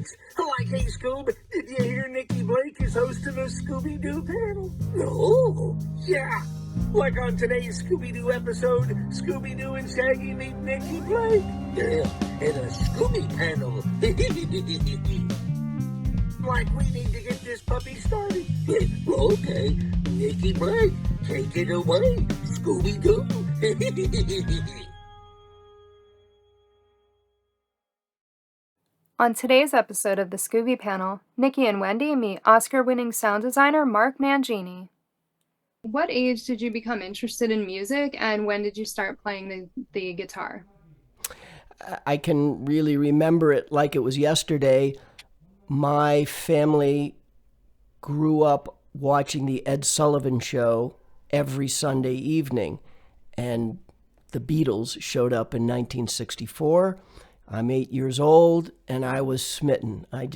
thanks. Like, hey, Scoob, did you hear Nikki Blake is hosting a Scooby-Doo panel? No. Yeah. Like on today's Scooby-Doo episode, Scooby-Doo and Shaggy meet Nikki Blake. Yeah, and a Scooby Panel. Like, we need to get this puppy started. Okay, Nikki Blake, take it away, Scooby-Doo. On today's episode of the Scooby Panel, Nikki and Wendy meet Oscar-winning sound designer Mark Mangini. What age did you become interested in music, and when did you start playing the guitar? I can really remember it like it was yesterday. My family grew up watching the Ed Sullivan Show every Sunday evening, and the Beatles showed up in 1964. I'm 8 years old, and I was smitten. I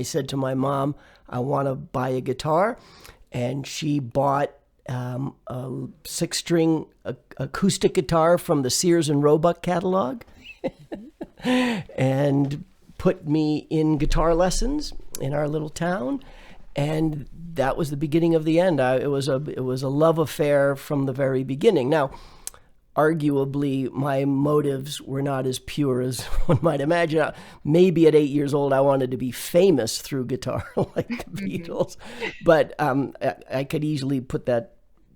said to my mom, I want to buy a guitar, and she bought a 6-string acoustic guitar from the Sears and Roebuck catalog, and put me in guitar lessons in our little town, and that was the beginning of the end. It was a love affair from the very beginning. Now, arguably, my motives were not as pure as one might imagine. Maybe at 8 years old, I wanted to be famous through guitar like the Beatles. But I could easily put that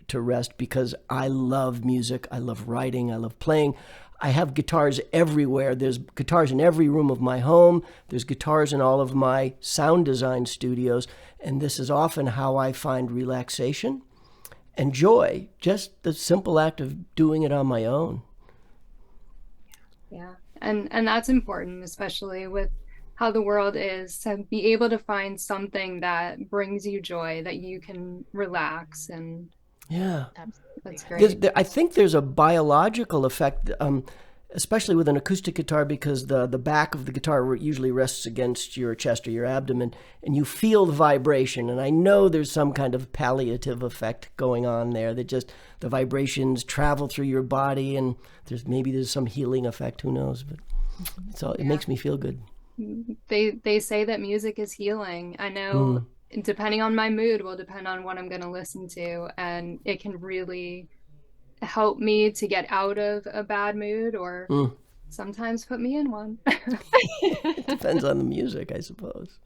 to rest because I love music. I love writing. I love playing. I have guitars everywhere. There's guitars in every room of my home. There's guitars in all of my sound design studios. And this is often how I find relaxation and joy, just the simple act of doing it on my own. Yeah, and that's important, especially with how the world is, to be able to find something that brings you joy, that you can relax. And yeah, that's great. I think there's a biological effect, especially with an acoustic guitar, because the back of the guitar usually rests against your chest or your abdomen, and you feel the vibration. And I know there's some kind of palliative effect going on there, that just the vibrations travel through your body, and there's some healing effect. Who knows? But it makes me feel good. They say that music is healing. I know, depending on my mood, will depend on what I'm going to listen to, and it can really help me to get out of a bad mood, or sometimes put me in one. It depends on the music, I suppose.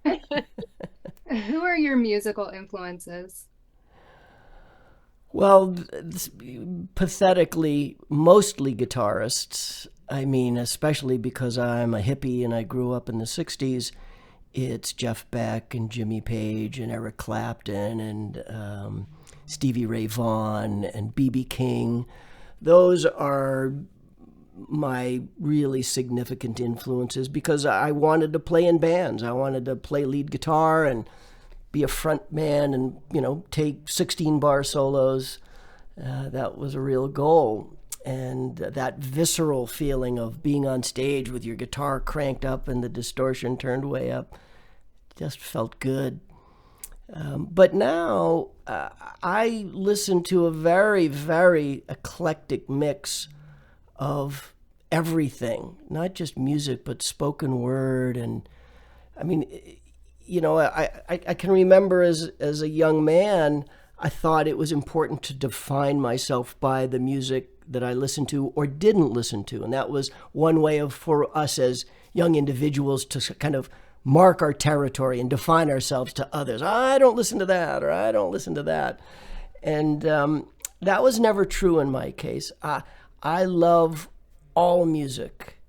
Who are your musical influences? Well, pathetically, mostly guitarists. I mean, especially because I'm a hippie and I grew up in the 60s, it's Jeff Beck and Jimmy Page and Eric Clapton and Stevie Ray Vaughan and B.B. King. Those are my really significant influences because I wanted to play in bands. I wanted to play lead guitar and be a front man and, take 16-bar solos. That was a real goal. And that visceral feeling of being on stage with your guitar cranked up and the distortion turned way up just felt good. But now I listen to a very, very eclectic mix of everything, not just music, but spoken word. And I mean, I can remember as a young man, I thought it was important to define myself by the music that I listened to or didn't listen to. And that was one way for us as young individuals to kind of mark our territory and define ourselves to others. I don't listen to that, or I don't listen to that. And that was never true in my case. I love all music.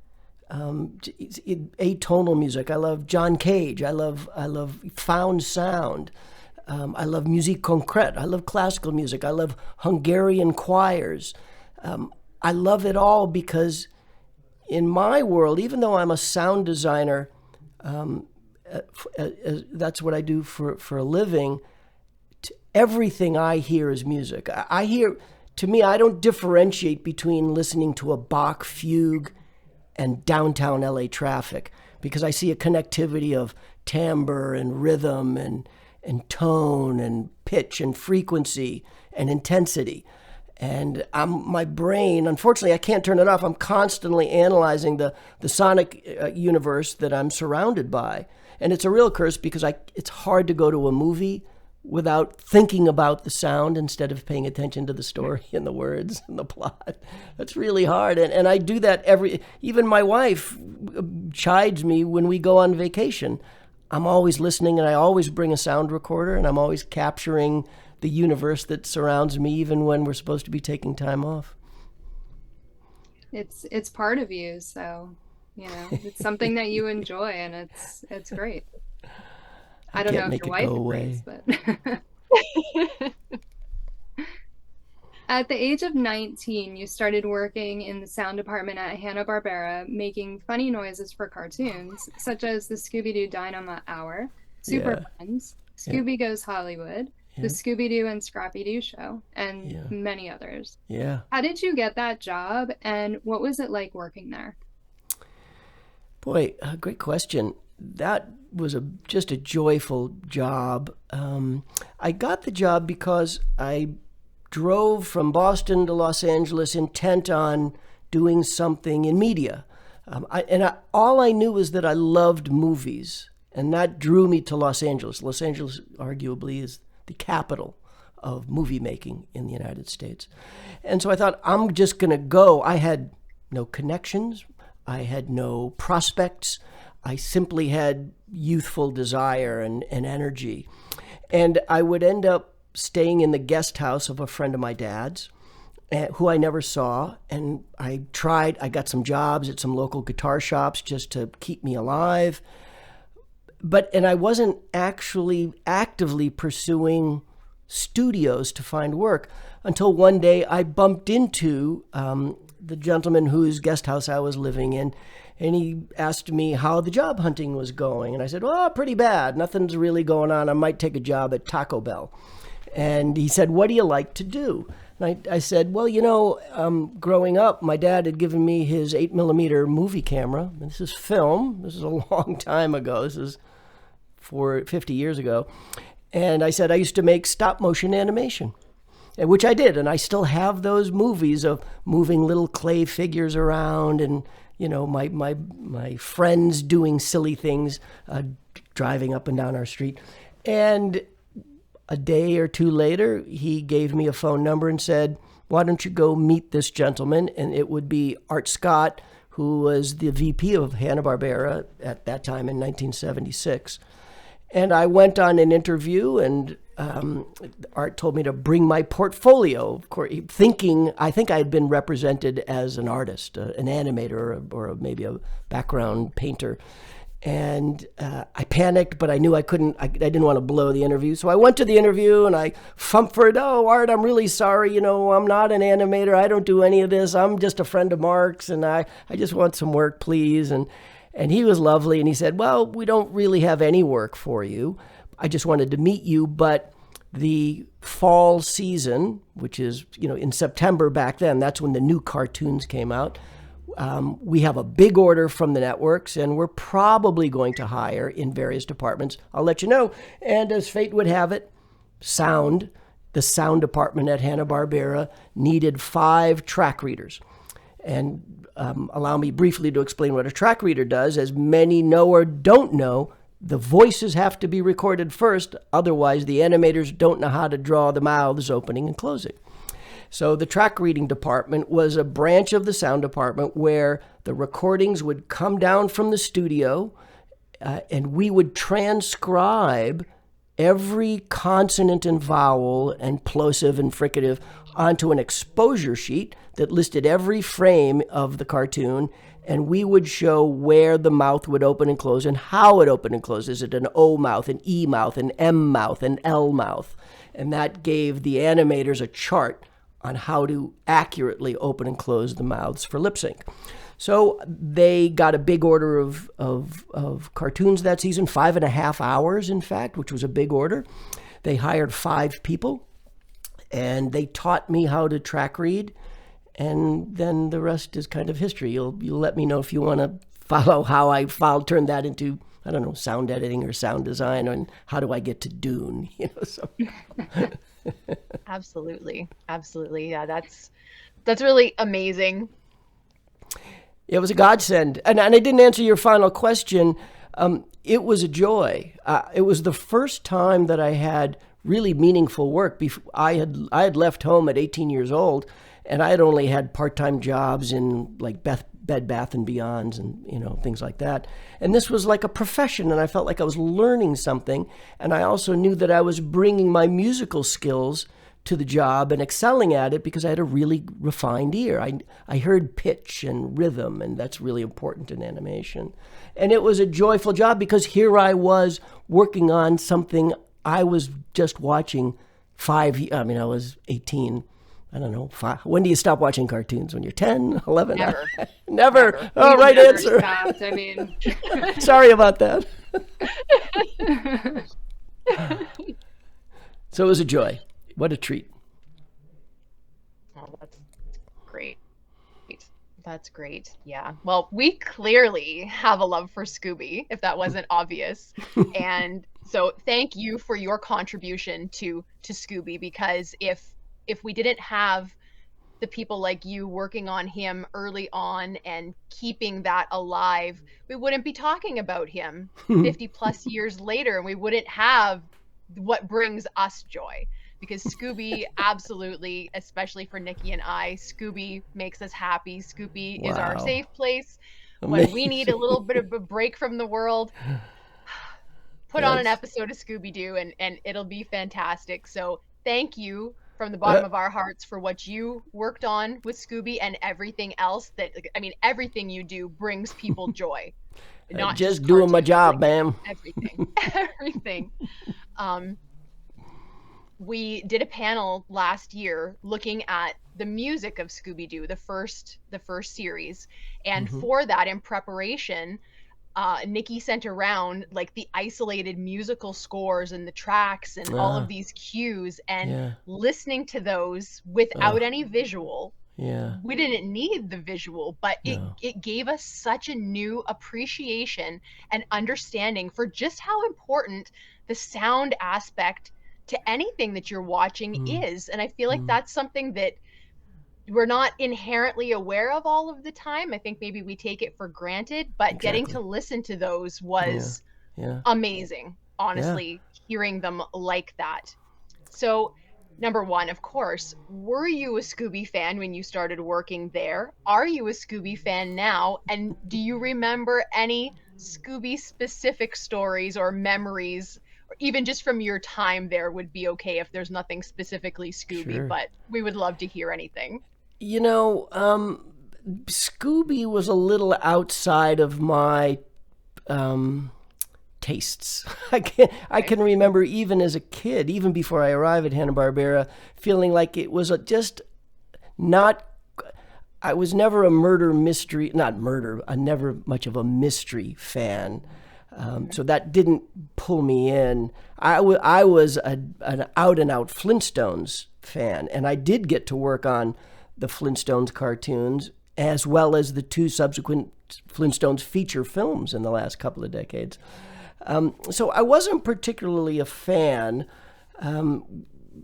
Atonal music. I love John Cage. I love found sound. I love musique concrète. I love classical music. I love Hungarian choirs. I love it all because in my world, even though I'm a sound designer, that's what I do for a living, everything I hear is music. To me, I don't differentiate between listening to a Bach fugue and downtown LA traffic because I see a connectivity of timbre and rhythm and tone and pitch and frequency and intensity. And my brain, unfortunately, I can't turn it off. I'm constantly analyzing the sonic universe that I'm surrounded by. And it's a real curse because it's hard to go to a movie without thinking about the sound instead of paying attention to the story and the words and the plot. That's really hard. And I do that even my wife chides me when we go on vacation. I'm always listening, and I always bring a sound recorder, and I'm always capturing the universe that surrounds me, even when we're supposed to be taking time off. It's part of you, so it's something that you enjoy, and it's great. I don't know if your wife agrees, but at the age of 19, you started working in the sound department at Hanna-Barbera, making funny noises for cartoons, such as the Scooby-Doo Dynomutt Hour, Super Friends, Scooby Goes Hollywood, the Scooby-Doo and Scrappy-Doo show, and many others. Yeah. How did you get that job, and what was it like working there? Boy, great question. That was just a joyful job. I got the job because I drove from Boston to Los Angeles intent on doing something in media. All I knew was that I loved movies, and that drew me to Los Angeles. Los Angeles arguably is the capital of movie making in the United States. And so I thought, I'm just going to go. I had no connections. I had no prospects. I simply had youthful desire and energy. And I would end up staying in the guest house of a friend of my dad's, who I never saw. And I got some jobs at some local guitar shops just to keep me alive. And I wasn't actually actively pursuing studios to find work until one day I bumped into the gentleman whose guest house I was living in, and he asked me how the job hunting was going. And I said, well, pretty bad. Nothing's really going on. I might take a job at Taco Bell. And he said, what do you like to do? And I said, well, growing up, my dad had given me his 8mm movie camera. And this is film. This is a long time ago. This is 50 years ago. And I said, I used to make stop motion animation, which I did. And I still have those movies of moving little clay figures around and, my friends doing silly things, driving up and down our street. And a day or two later, he gave me a phone number and said, why don't you go meet this gentleman? And it would be Art Scott, who was the VP of Hanna-Barbera at that time in 1976. And I went on an interview, and Art told me to bring my portfolio, of course, I think I had been represented as an artist, an animator, or maybe a background painter. And I panicked, but I knew I didn't want to blow the interview. So I went to the interview and I fumbled, oh, Art, I'm really sorry. I'm not an animator. I don't do any of this. I'm just a friend of Mark's, and I just want some work, please. And he was lovely, and he said, well, we don't really have any work for you. I just wanted to meet you, but the fall season, which is, in September back then, that's when the new cartoons came out. We have a big order from the networks, and we're probably going to hire in various departments. I'll let you know. And as fate would have it, the sound department at Hanna-Barbera needed 5 track readers. And allow me briefly to explain what a track reader does. As many know or don't know, the voices have to be recorded first. Otherwise, the animators don't know how to draw the mouths opening and closing. So the track reading department was a branch of the sound department where the recordings would come down from the studio, and we would transcribe every consonant and vowel and plosive and fricative onto an exposure sheet that listed every frame of the cartoon, and we would show where the mouth would open and close and how it opened and closed. Is it an O mouth, an E mouth, an M mouth, an L mouth? And that gave the animators a chart on how to accurately open and close the mouths for lip sync. So they got a big order of cartoons that season, 5.5 hours, in fact, which was a big order. They hired 5 people, and they taught me how to track read. And then the rest is kind of history. You'll let me know if you want to follow how I turned that into, sound editing or sound design, and how do I get to Dune? So. Absolutely. Absolutely. Yeah, that's really amazing. It was a godsend. And I didn't answer your final question. It was a joy. It was the first time that I had really meaningful work. I had left home at 18 years old, and I had only had part-time jobs in like Bed Bath and Beyonds and things like that. And this was like a profession, and I felt like I was learning something. And I also knew that I was bringing my musical skills to the job and excelling at it because I had a really refined ear. I heard pitch and rhythm, and that's really important in animation. And it was a joyful job because here I was working on something I was just watching I was 18. I don't know. When do you stop watching cartoons? When you're 10, 11? Never. Never. Oh, right Never answer. stopped. I mean, Sorry about that. So it was a joy. What a treat. Oh, that's great. That's great. Yeah. Well, we clearly have a love for Scooby, if that wasn't obvious. And so thank you for your contribution to Scooby, because if we didn't have the people like you working on him early on and keeping that alive, we wouldn't be talking about him 50 plus years later, and we wouldn't have what brings us joy. Because Scooby, absolutely, especially for Nikki and I, Scooby makes us happy. Scooby is our safe place. When we need a little bit of a break from the world, put on an episode of Scooby-Doo and it'll be fantastic. So thank you from the bottom of our hearts for what you worked on with Scooby and everything else everything you do brings people joy. Not just doing my job, ma'am. Everything. We did a panel last year looking at the music of Scooby-Doo, the first series. And for that, in preparation, Nikki sent around like the isolated musical scores and the tracks and all of these cues, and listening to those without any visual. Yeah. We didn't need the visual, but it gave us such a new appreciation and understanding for just how important the sound aspect to anything that you're watching is. And I feel like that's something that we're not inherently aware of all of the time. I think maybe we take it for granted, but getting to listen to those was amazing, honestly, hearing them like that. So number one, of course, were you a Scooby fan when you started working there? Are you a Scooby fan now? And do you remember any Scooby specific stories or memories, or even just from your time there would be okay if there's nothing specifically Scooby, but we would love to hear anything. Scooby was a little outside of my tastes. I can remember even as a kid, even before I arrived at Hanna-Barbera, feeling like it was just not. I was never a never much of a mystery fan. So that didn't pull me in. I was an out-and-out Flintstones fan, and I did get to work on the Flintstones cartoons as well as the two subsequent Flintstones feature films in the last couple of decades. So I wasn't particularly a fan,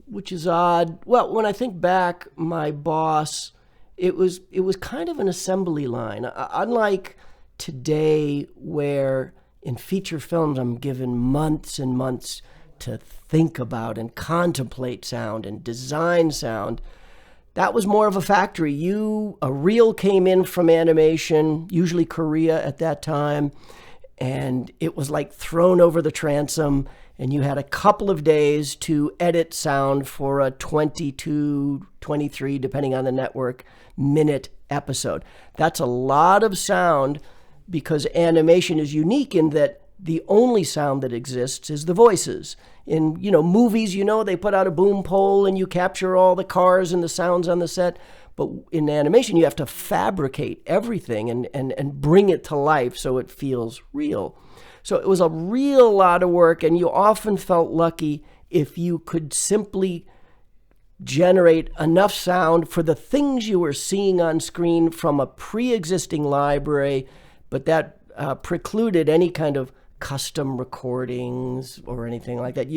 which is odd. Well, when I think back, my boss, it was kind of an assembly line. Unlike today, where in feature films I'm given months and months to think about and contemplate sound and design sound, that was more of a factory. A reel came in from animation, usually Korea at that time, and it was like thrown over the transom, and you had a couple of days to edit sound for a 22, 23, depending on the network, minute episode. That's a lot of sound, because animation is unique in that the only sound that exists is the voices. In movies, they put out a boom pole and you capture all the cars and the sounds on the set. But in animation, you have to fabricate everything and bring it to life so it feels real. So it was a real lot of work, and you often felt lucky if you could simply generate enough sound for the things you were seeing on screen from a pre-existing library, but that precluded any kind of custom recordings or anything like that.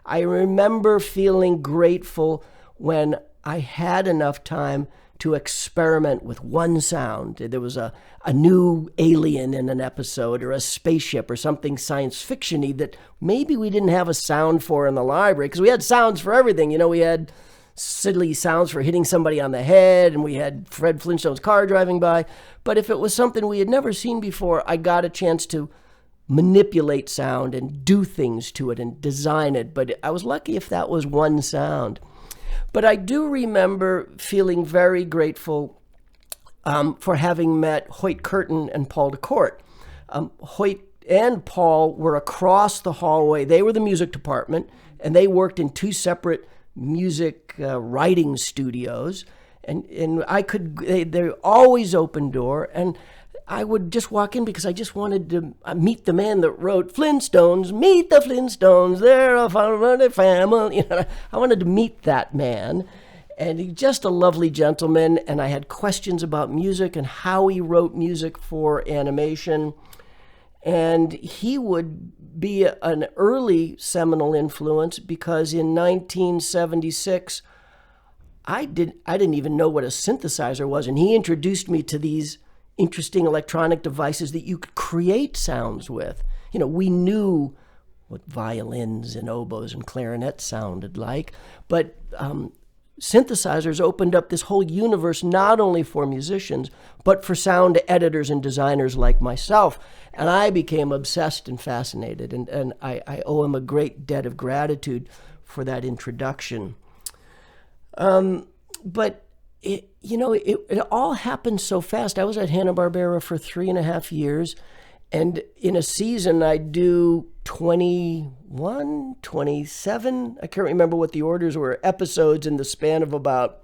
I remember feeling grateful when I had enough time to experiment with one sound. There was a new alien in an episode, or a spaceship, or something science fiction-y that maybe we didn't have a sound for in the library, because we had sounds for everything. You know, we had silly sounds for hitting somebody on the head, and we had Fred Flintstone's car driving by. But if it was something we had never seen before, I got a chance to manipulate sound and do things to it and design it. But I was lucky if that was one sound. But I do remember feeling very grateful for having met Hoyt Curtin and Paul DeCourt. Hoyt and Paul were across the hallway. They were the music department, and they worked in two separate music writing studios. And they're always open door. And I would just walk in because I just wanted to meet the man that wrote Flintstones, meet the Flintstones, they're a funny family. You know, I wanted to meet that man. And he's just a lovely gentleman. And I had questions about music and how he wrote music for animation. And he would be an early seminal influence because in 1976, I didn't even know what a synthesizer was. And he introduced me to these interesting electronic devices that you could create sounds with. You know, we knew what violins and oboes and clarinets sounded like, but synthesizers opened up this whole universe not only for musicians, but for sound editors and designers like myself. And I became obsessed and fascinated, and I owe him a great debt of gratitude for that introduction. But it all happened so fast. I was at Hanna-Barbera for 3.5 years, and in a season I'd do 21, 27, I can't remember what the orders were, episodes in the span of about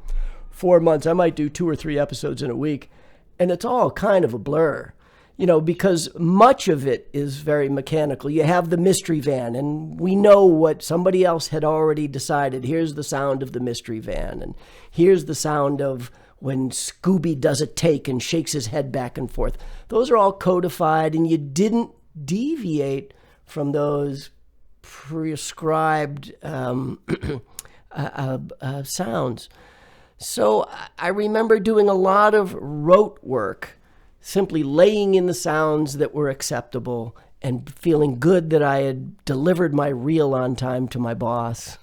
4 months. I might do 2 or 3 episodes in a week, and it's all kind of a blur. You know, because much of it is very mechanical. You have the mystery van, and we know what somebody else had already decided. Here's the sound of the mystery van, and here's the sound of when Scooby does a take and shakes his head back and forth. Those are all codified, and you didn't deviate from those prescribed sounds. So I remember doing a lot of rote work, simply laying in the sounds that were acceptable and feeling good that I had delivered my reel on time to my boss.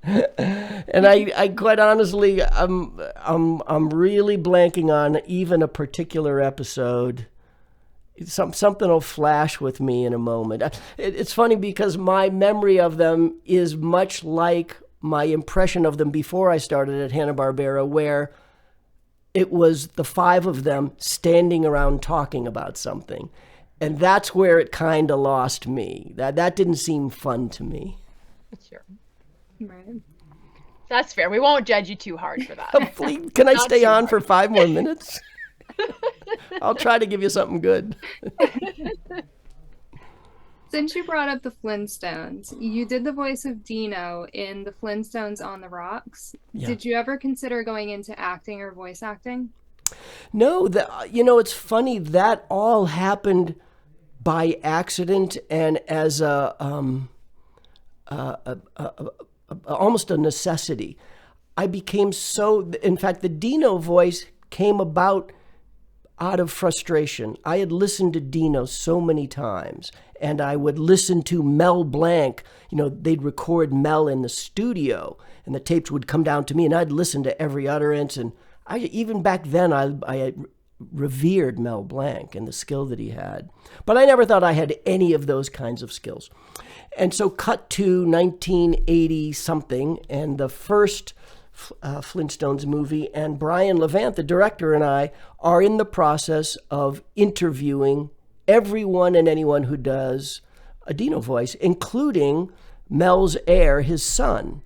And I quite honestly, I'm really blanking on even a particular episode. Something will flash with me in a moment. It's funny because my memory of them is much like my impression of them before I started at Hanna-Barbera, where it was the 5 of them standing around talking about something. And that's where it kind of lost me. That didn't seem fun to me. Sure. Right. That's fair. We won't judge you too hard for that. Please, can I stay on for 5 more minutes? I'll try to give you something good. Since you brought up the Flintstones, you did the voice of Dino in the Flintstones on the Rocks. Yeah. Did you ever consider going into acting or voice acting? No, it's funny, that all happened by accident and as almost a necessity. I became in fact, the Dino voice came about out of frustration. I had listened to Dino so many times, and I would listen to Mel Blanc. You know, they'd record Mel in the studio, and the tapes would come down to me, and I'd listen to every utterance. And even back then, I revered Mel Blanc and the skill that he had. But I never thought I had any of those kinds of skills. And so cut to 1980-something, and the first Flintstones movie, and Brian Levant, the director, and I are in the process of interviewing everyone and anyone who does a Dino voice, including Mel's heir, his son.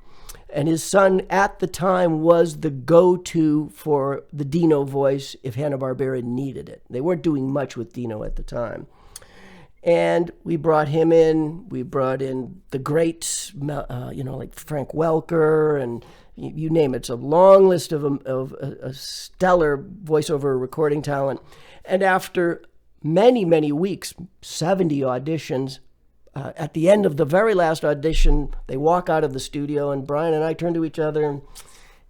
And his son at the time was the go-to for the Dino voice if Hanna-Barbera needed it. They weren't doing much with Dino at the time. And we brought him in. We brought in the greats, like Frank Welker, and you name it. It's a long list of a stellar voiceover recording talent. And after many, many weeks, 70 auditions. At the end of the very last audition, they walk out of the studio, and Brian and I turn to each other, and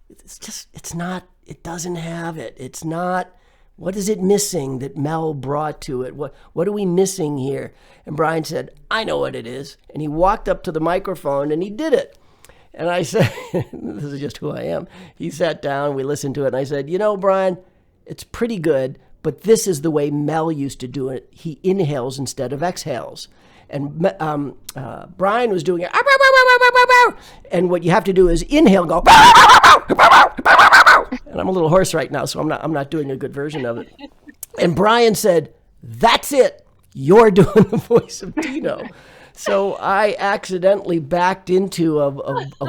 it doesn't have it. It's not, what is it missing that Mel brought to it? What are we missing here? And Brian said, I know what it is. And he walked up to the microphone and he did it. And I said, this is just who I am. He sat down, we listened to it, and I said, Brian, it's pretty good, but this is the way Mel used to do it. He inhales instead of exhales. And Brian was doing it, and what you have to do is inhale, go, and I'm a little hoarse right now, so I'm not doing a good version of it. And Brian said, that's it. You're doing the voice of Dino. So I accidentally backed into a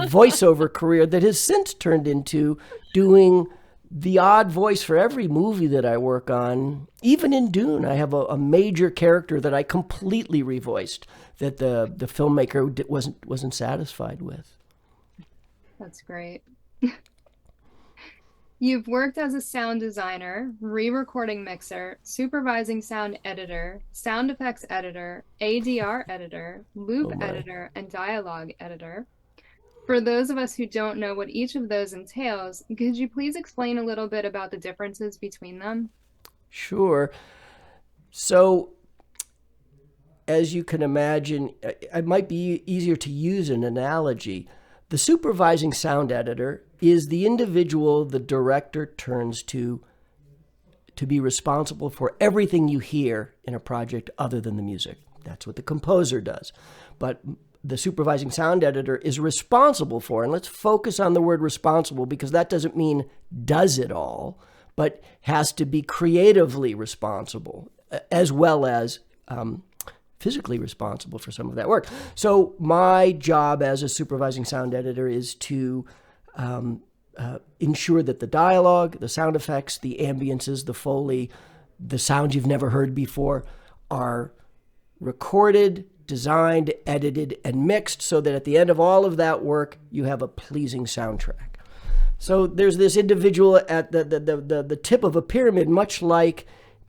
voiceover career that has since turned into doing the odd voice for every movie that I work on. Even in Dune, I have a major character that I completely revoiced that the filmmaker wasn't satisfied with. That's great. You've worked as a sound designer, re-recording mixer, supervising sound editor, sound effects editor, ADR editor, loop editor, and dialogue editor. For those of us who don't know what each of those entails, could you please explain a little bit about the differences between them? Sure. So, as you can imagine, it might be easier to use an analogy. The supervising sound editor is the individual the director turns to be responsible for everything you hear in a project other than the music. That's what the composer does. But the supervising sound editor is responsible for, and let's focus on the word responsible because that doesn't mean does it all, but has to be creatively responsible as well as physically responsible for some of that work. So my job as a supervising sound editor is to ensure that the dialogue, the sound effects, the ambiences, the Foley, the sounds you've never heard before are recorded, designed, edited, and mixed so that at the end of all of that work, you have a pleasing soundtrack. So there's this individual at the tip of a pyramid, much like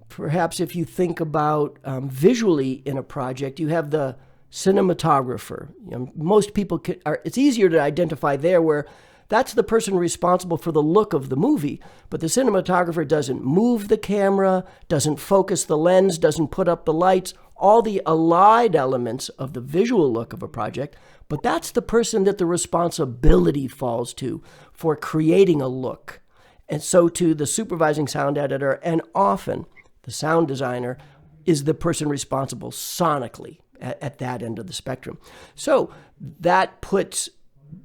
perhaps if you think about visually in a project, you have the cinematographer. Most people it's easier to identify there where that's the person responsible for the look of the movie, but the cinematographer doesn't move the camera, doesn't focus the lens, doesn't put up the lights, all the allied elements of the visual look of a project, but that's the person that the responsibility falls to for creating a look. And so to the supervising sound editor, and often the sound designer is the person responsible sonically at that end of the spectrum. So that puts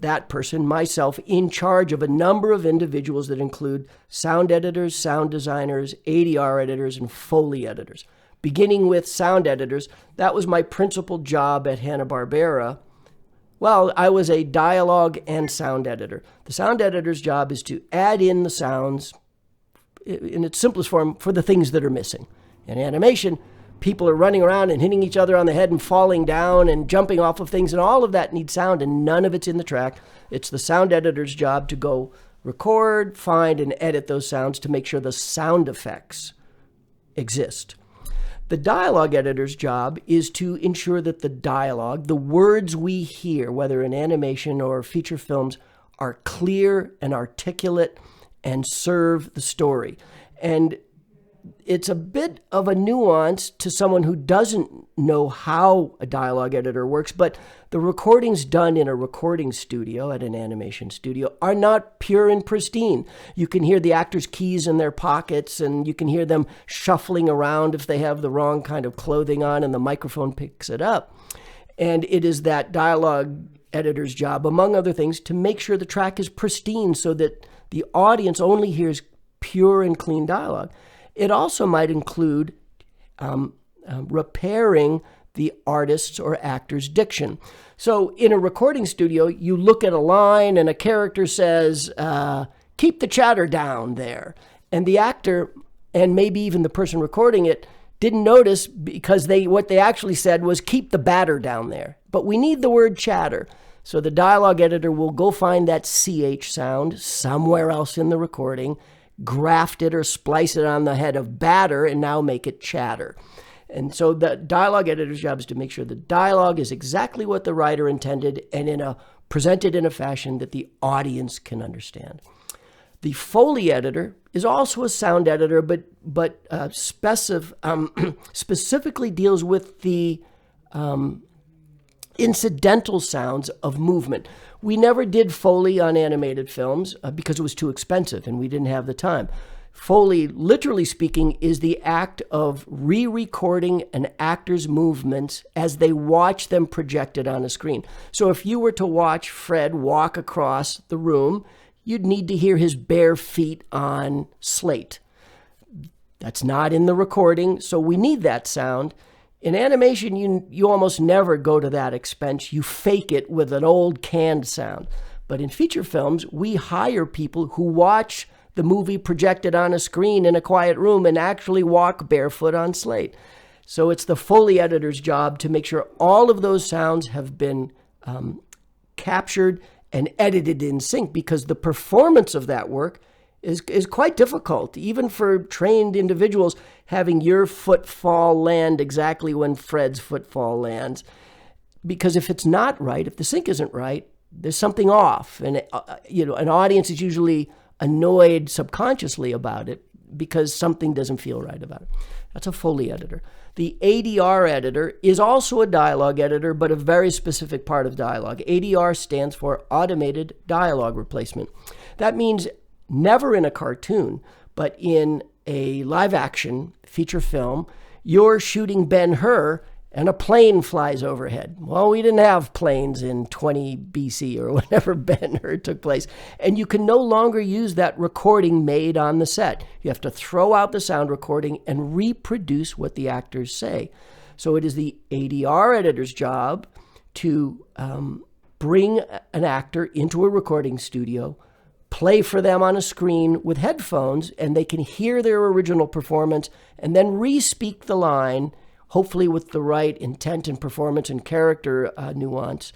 that person, myself, in charge of a number of individuals that include sound editors, sound designers, ADR editors, and Foley editors. Beginning with sound editors, that was my principal job at Hanna-Barbera. Well, I was a dialogue and sound editor. The sound editor's job is to add in the sounds in its simplest form for the things that are missing. In animation, people are running around and hitting each other on the head and falling down and jumping off of things, and all of that needs sound, and none of it's in the track. It's the sound editor's job to go record, find, and edit those sounds to make sure the sound effects exist. The dialogue editor's job is to ensure that the dialogue, the words we hear, whether in animation or feature films, are clear and articulate and serve the story. And it's a bit of a nuance to someone who doesn't know how a dialogue editor works, but the recordings done in a recording studio, at an animation studio, are not pure and pristine. You can hear the actors' keys in their pockets, and you can hear them shuffling around if they have the wrong kind of clothing on, and the microphone picks it up. And it is that dialogue editor's job, among other things, to make sure the track is pristine so that the audience only hears pure and clean dialogue. It also might include repairing the artist's or actor's diction. So in a recording studio, you look at a line and a character says, keep the chatter down there. And the actor, and maybe even the person recording it, didn't notice because what they actually said was keep the batter down there. But we need the word chatter. So the dialogue editor will go find that CH sound somewhere else in the recording, graft it or splice it on the head of batter and now make it chatter. And so the dialogue editor's job is to make sure the dialogue is exactly what the writer intended and presented in a fashion that the audience can understand. The Foley editor is also a sound editor, but specifically deals with the incidental sounds of movement. We never did Foley on animated films because it was too expensive and we didn't have the time. Foley, literally speaking, is the act of re-recording an actor's movements as they watch them projected on a screen. So if you were to watch Fred walk across the room, you'd need to hear his bare feet on slate. That's not in the recording, so we need that sound. In animation, you almost never go to that expense. You fake it with an old canned sound. But in feature films, we hire people who watch the movie projected on a screen in a quiet room and actually walk barefoot on slate. So it's the Foley editor's job to make sure all of those sounds have been captured and edited in sync, because the performance of that work is quite difficult, even for trained individuals. Having your footfall land exactly when Fred's footfall lands, because if it's not right, if the sync isn't right, there's something off, and an audience is usually annoyed subconsciously about it because something doesn't feel right about it. That's a Foley editor. The ADR editor is also a dialogue editor, but a very specific part of dialogue. ADR stands for Automated Dialogue Replacement. That means never in a cartoon, but in a live-action feature film, you're shooting Ben-Hur and a plane flies overhead. Well, we didn't have planes in 20 BC or whenever Ben-Hur took place. And you can no longer use that recording made on the set. You have to throw out the sound recording and reproduce what the actors say. So it is the ADR editor's job to bring an actor into a recording studio, play for them on a screen with headphones, and they can hear their original performance and then re-speak the line, hopefully with the right intent and performance and character nuance.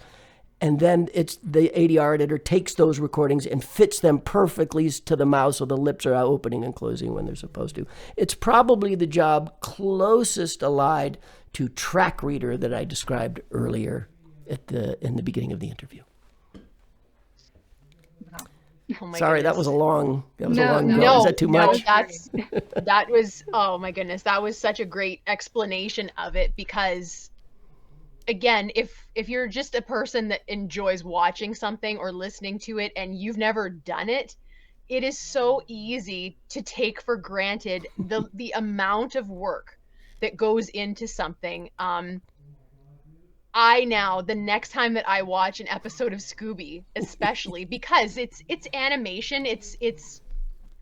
And then it's the ADR editor takes those recordings and fits them perfectly to the mouth so the lips are opening and closing when they're supposed to. It's probably the job closest allied to track reader that I described earlier in the beginning of the interview. Oh Sorry, goodness. that was a long. No, Is that too much? That was. Oh my goodness, that was such a great explanation of it. Because, again, if you're just a person that enjoys watching something or listening to it and you've never done it, it is so easy to take for granted the amount of work that goes into something. The next time that I watch an episode of Scooby, especially because it's animation, it's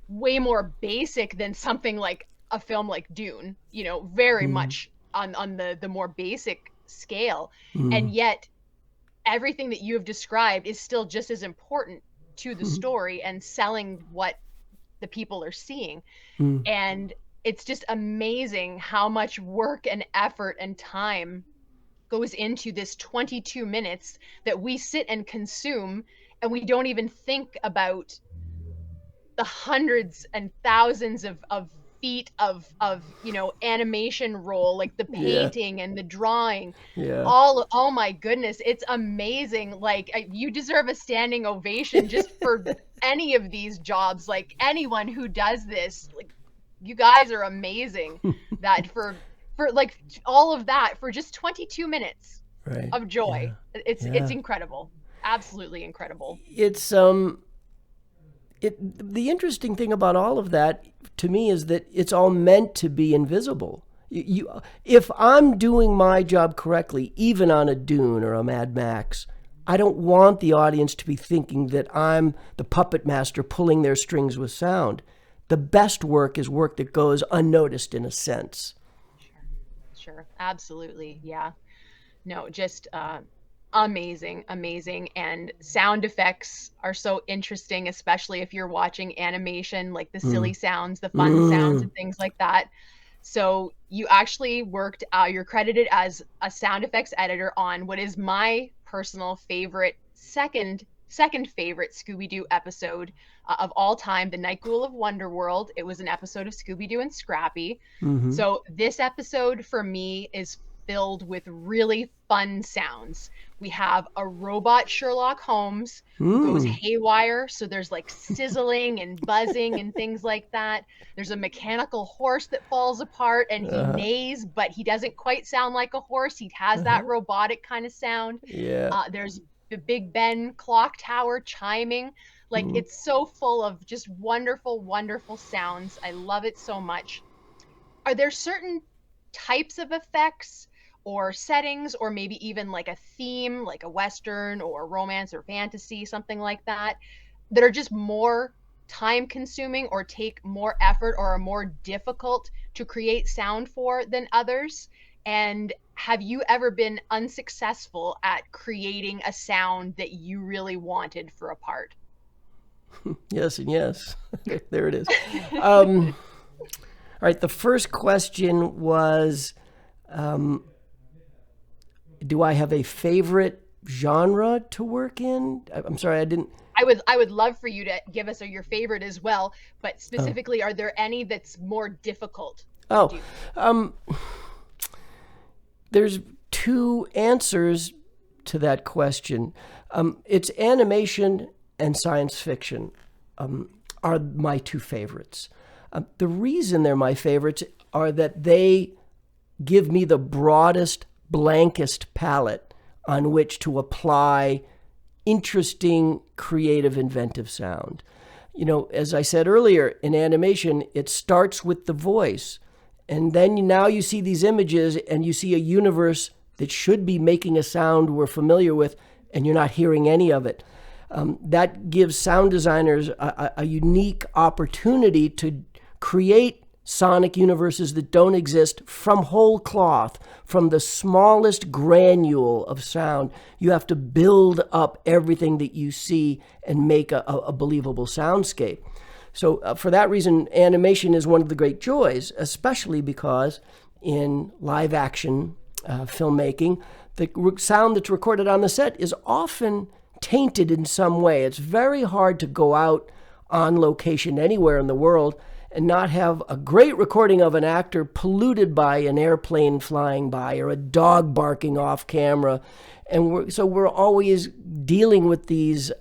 way more basic than something like a film like Dune, very much on the more basic scale. And yet everything that you have described is still just as important to the story and selling what the people are seeing. And it's just amazing how much work and effort and time goes into this 22 minutes that we sit and consume, and we don't even think about the hundreds and thousands of feet of animation roll, like the painting and the drawing. Oh my goodness, it's amazing. Like, you deserve a standing ovation just for any of these jobs. Like, anyone who does this, like, you guys are amazing. That for like all of that for just 22 minutes of joy. It's incredible. Absolutely incredible. It's the interesting thing about all of that to me is that it's all meant to be invisible. If I'm doing my job correctly, even on a Dune or a Mad Max, I don't want the audience to be thinking that I'm the puppet master pulling their strings with sound. The best work is work that goes unnoticed in a sense. Sure. Absolutely. Yeah. No, just amazing. And sound effects are so interesting, especially if you're watching animation, like the silly sounds, the fun sounds and things like that. So you actually you're credited as a sound effects editor on what is my personal favorite second second favorite Scooby-Doo episode of all time, The Night Ghoul of Wonderworld. It was an episode of Scooby-Doo and Scrappy. So this episode for me is filled with really fun sounds. We have a robot Sherlock Holmes who goes haywire. So there's like sizzling and buzzing and things like that. There's a mechanical horse that falls apart and he neighs, but he doesn't quite sound like a horse. He has that robotic kind of sound. There's the Big Ben clock tower chiming. Like it's so full of just wonderful, wonderful sounds. I love it so much. Are there certain types of effects or settings, or maybe even like a theme, like a Western or romance or fantasy, something like that, that are just more time consuming or take more effort or are more difficult to create sound for than others? And have you ever been unsuccessful at creating a sound that you really wanted for a part? Yes and yes. There it is. All right, the first question was, do I have a favorite genre to work in? I'm sorry, I didn't. I would love for you to give us your favorite as well, but specifically, are there any that's more difficult to do? There's two answers to that question. It's animation and science fiction are my two favorites. The reason they're my favorites are that they give me the broadest, blankest palette on which to apply interesting, creative, inventive sound. You know, as I said earlier, in animation, it starts with the voice. And then now you see these images and you see a universe that should be making a sound we're familiar with, and you're not hearing any of it. That gives sound designers a unique opportunity to create sonic universes that don't exist from whole cloth, from the smallest granule of sound. You have to build up everything that you see and make a believable soundscape. So for that reason, animation is one of the great joys, especially because in live action filmmaking, the sound that's recorded on the set is often tainted in some way. It's very hard to go out on location anywhere in the world and not have a great recording of an actor polluted by an airplane flying by or a dog barking off camera. And we're always dealing with these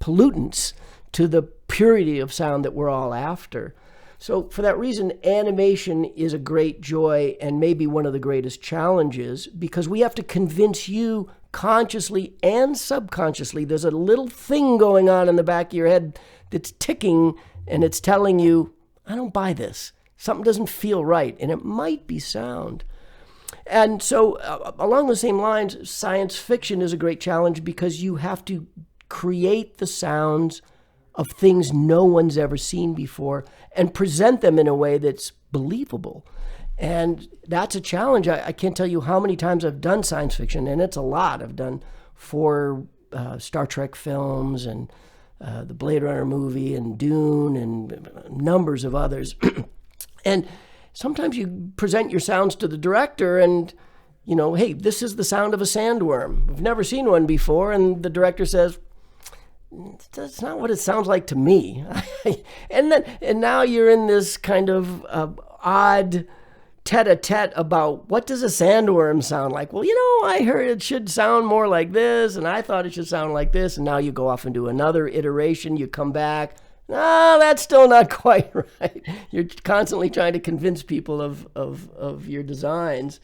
pollutants to the purity of sound that we're all after. So for that reason, animation is a great joy and maybe one of the greatest challenges, because we have to convince you consciously and subconsciously. There's a little thing going on in the back of your head that's ticking, and it's telling you, I don't buy this. Something doesn't feel right, and it might be sound. And so along the same lines, science fiction is a great challenge because you have to create the sounds of things no one's ever seen before and present them in a way that's believable. And that's a challenge. I can't tell you how many times I've done science fiction, and it's a lot. I've done 4 Star Trek films and the Blade Runner movie and Dune and numbers of others. And sometimes you present your sounds to the director and, you know, hey, this is the sound of a sandworm. We've never seen one before. And the director says, that's not what it sounds like to me. and now you're in this kind of odd tete-a-tete about what does a sandworm sound like? Well, you know, I heard it should sound more like this, and I thought it should sound like this, and now you go off and do another iteration, you come back, no, that's still not quite right. You're constantly trying to convince people of your designs.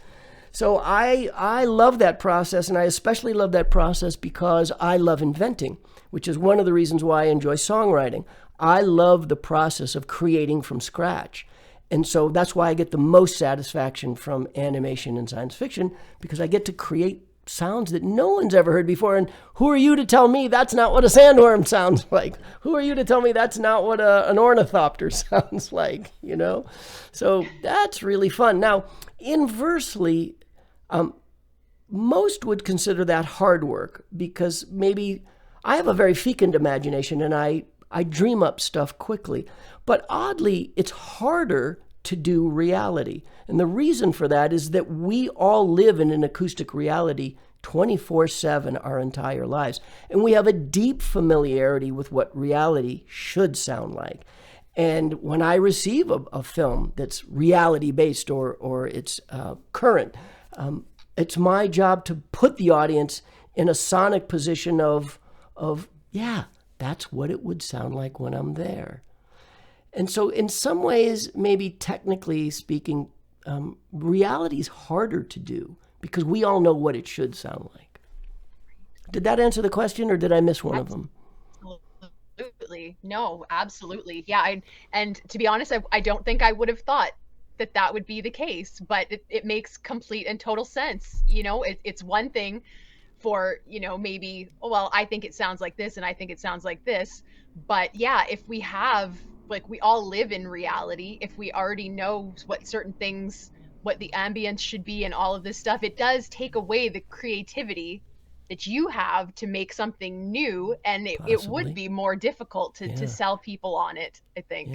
So I love that process, and I especially love that process because I love inventing, which is one of the reasons why I enjoy songwriting. I love the process of creating from scratch. And so that's why I get the most satisfaction from animation and science fiction, because I get to create sounds that no one's ever heard before. And who are you to tell me that's not what a sandworm sounds like? Who are you to tell me that's not what an ornithopter sounds like, you know? So that's really fun. Now, inversely, most would consider that hard work because maybe I have a very fecund imagination and I dream up stuff quickly. But oddly, it's harder to do reality. And the reason for that is that we all live in an acoustic reality 24/7 our entire lives. And we have a deep familiarity with what reality should sound like. And when I receive a film that's reality-based or it's current, it's my job to put the audience in a sonic position of yeah, that's what it would sound like when I'm there. And so in some ways, maybe technically speaking, reality is harder to do because we all know what it should sound like. Did that answer the question, or did I miss one of them? Absolutely. No, absolutely. Yeah. And to be honest, I don't think I would have thought that would be the case, but it makes complete and total sense. It's one thing for, maybe, well, I think it sounds like this and I think it sounds like this. But yeah, if we have, like, we all live in reality, if we already know what certain things, what the ambience should be and all of this stuff, it does take away the creativity that you have to make something new, and it would be more difficult to sell people on it, I think.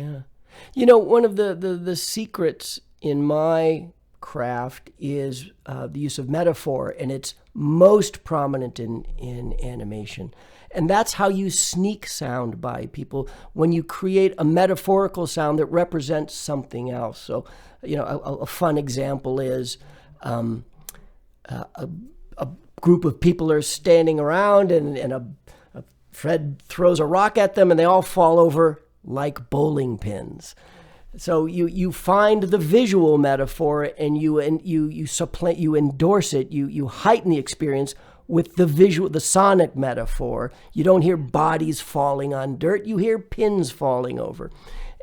Yeah. One of the secrets in my craft is the use of metaphor, and it's most prominent in animation. And that's how you sneak sound by people, when you create a metaphorical sound that represents something else. So, a fun example is a group of people are standing around, and Fred throws a rock at them, and they all fall over like bowling pins. So you find the visual metaphor, and you endorse it, you heighten the experience with the sonic metaphor. You don't hear bodies falling on dirt, you hear pins falling over.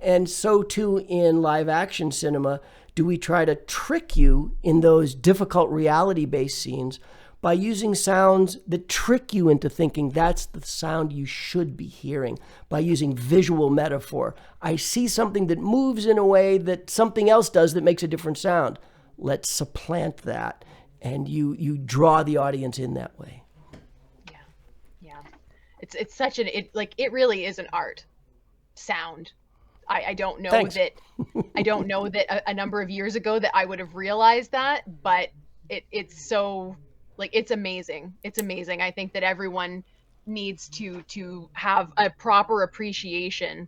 And so too in live action cinema, do we try to trick you in those difficult reality-based scenes by using sounds that trick you into thinking that's the sound you should be hearing, by using visual metaphor. I see something that moves in a way that something else does that makes a different sound. Let's supplant that. And you draw the audience in that way. Yeah. It's such it really is an art. Sound. I don't know Thanks. I don't know that a number of years ago that I would have realized that, but it's so, it's amazing. It's amazing. I think that everyone needs to have a proper appreciation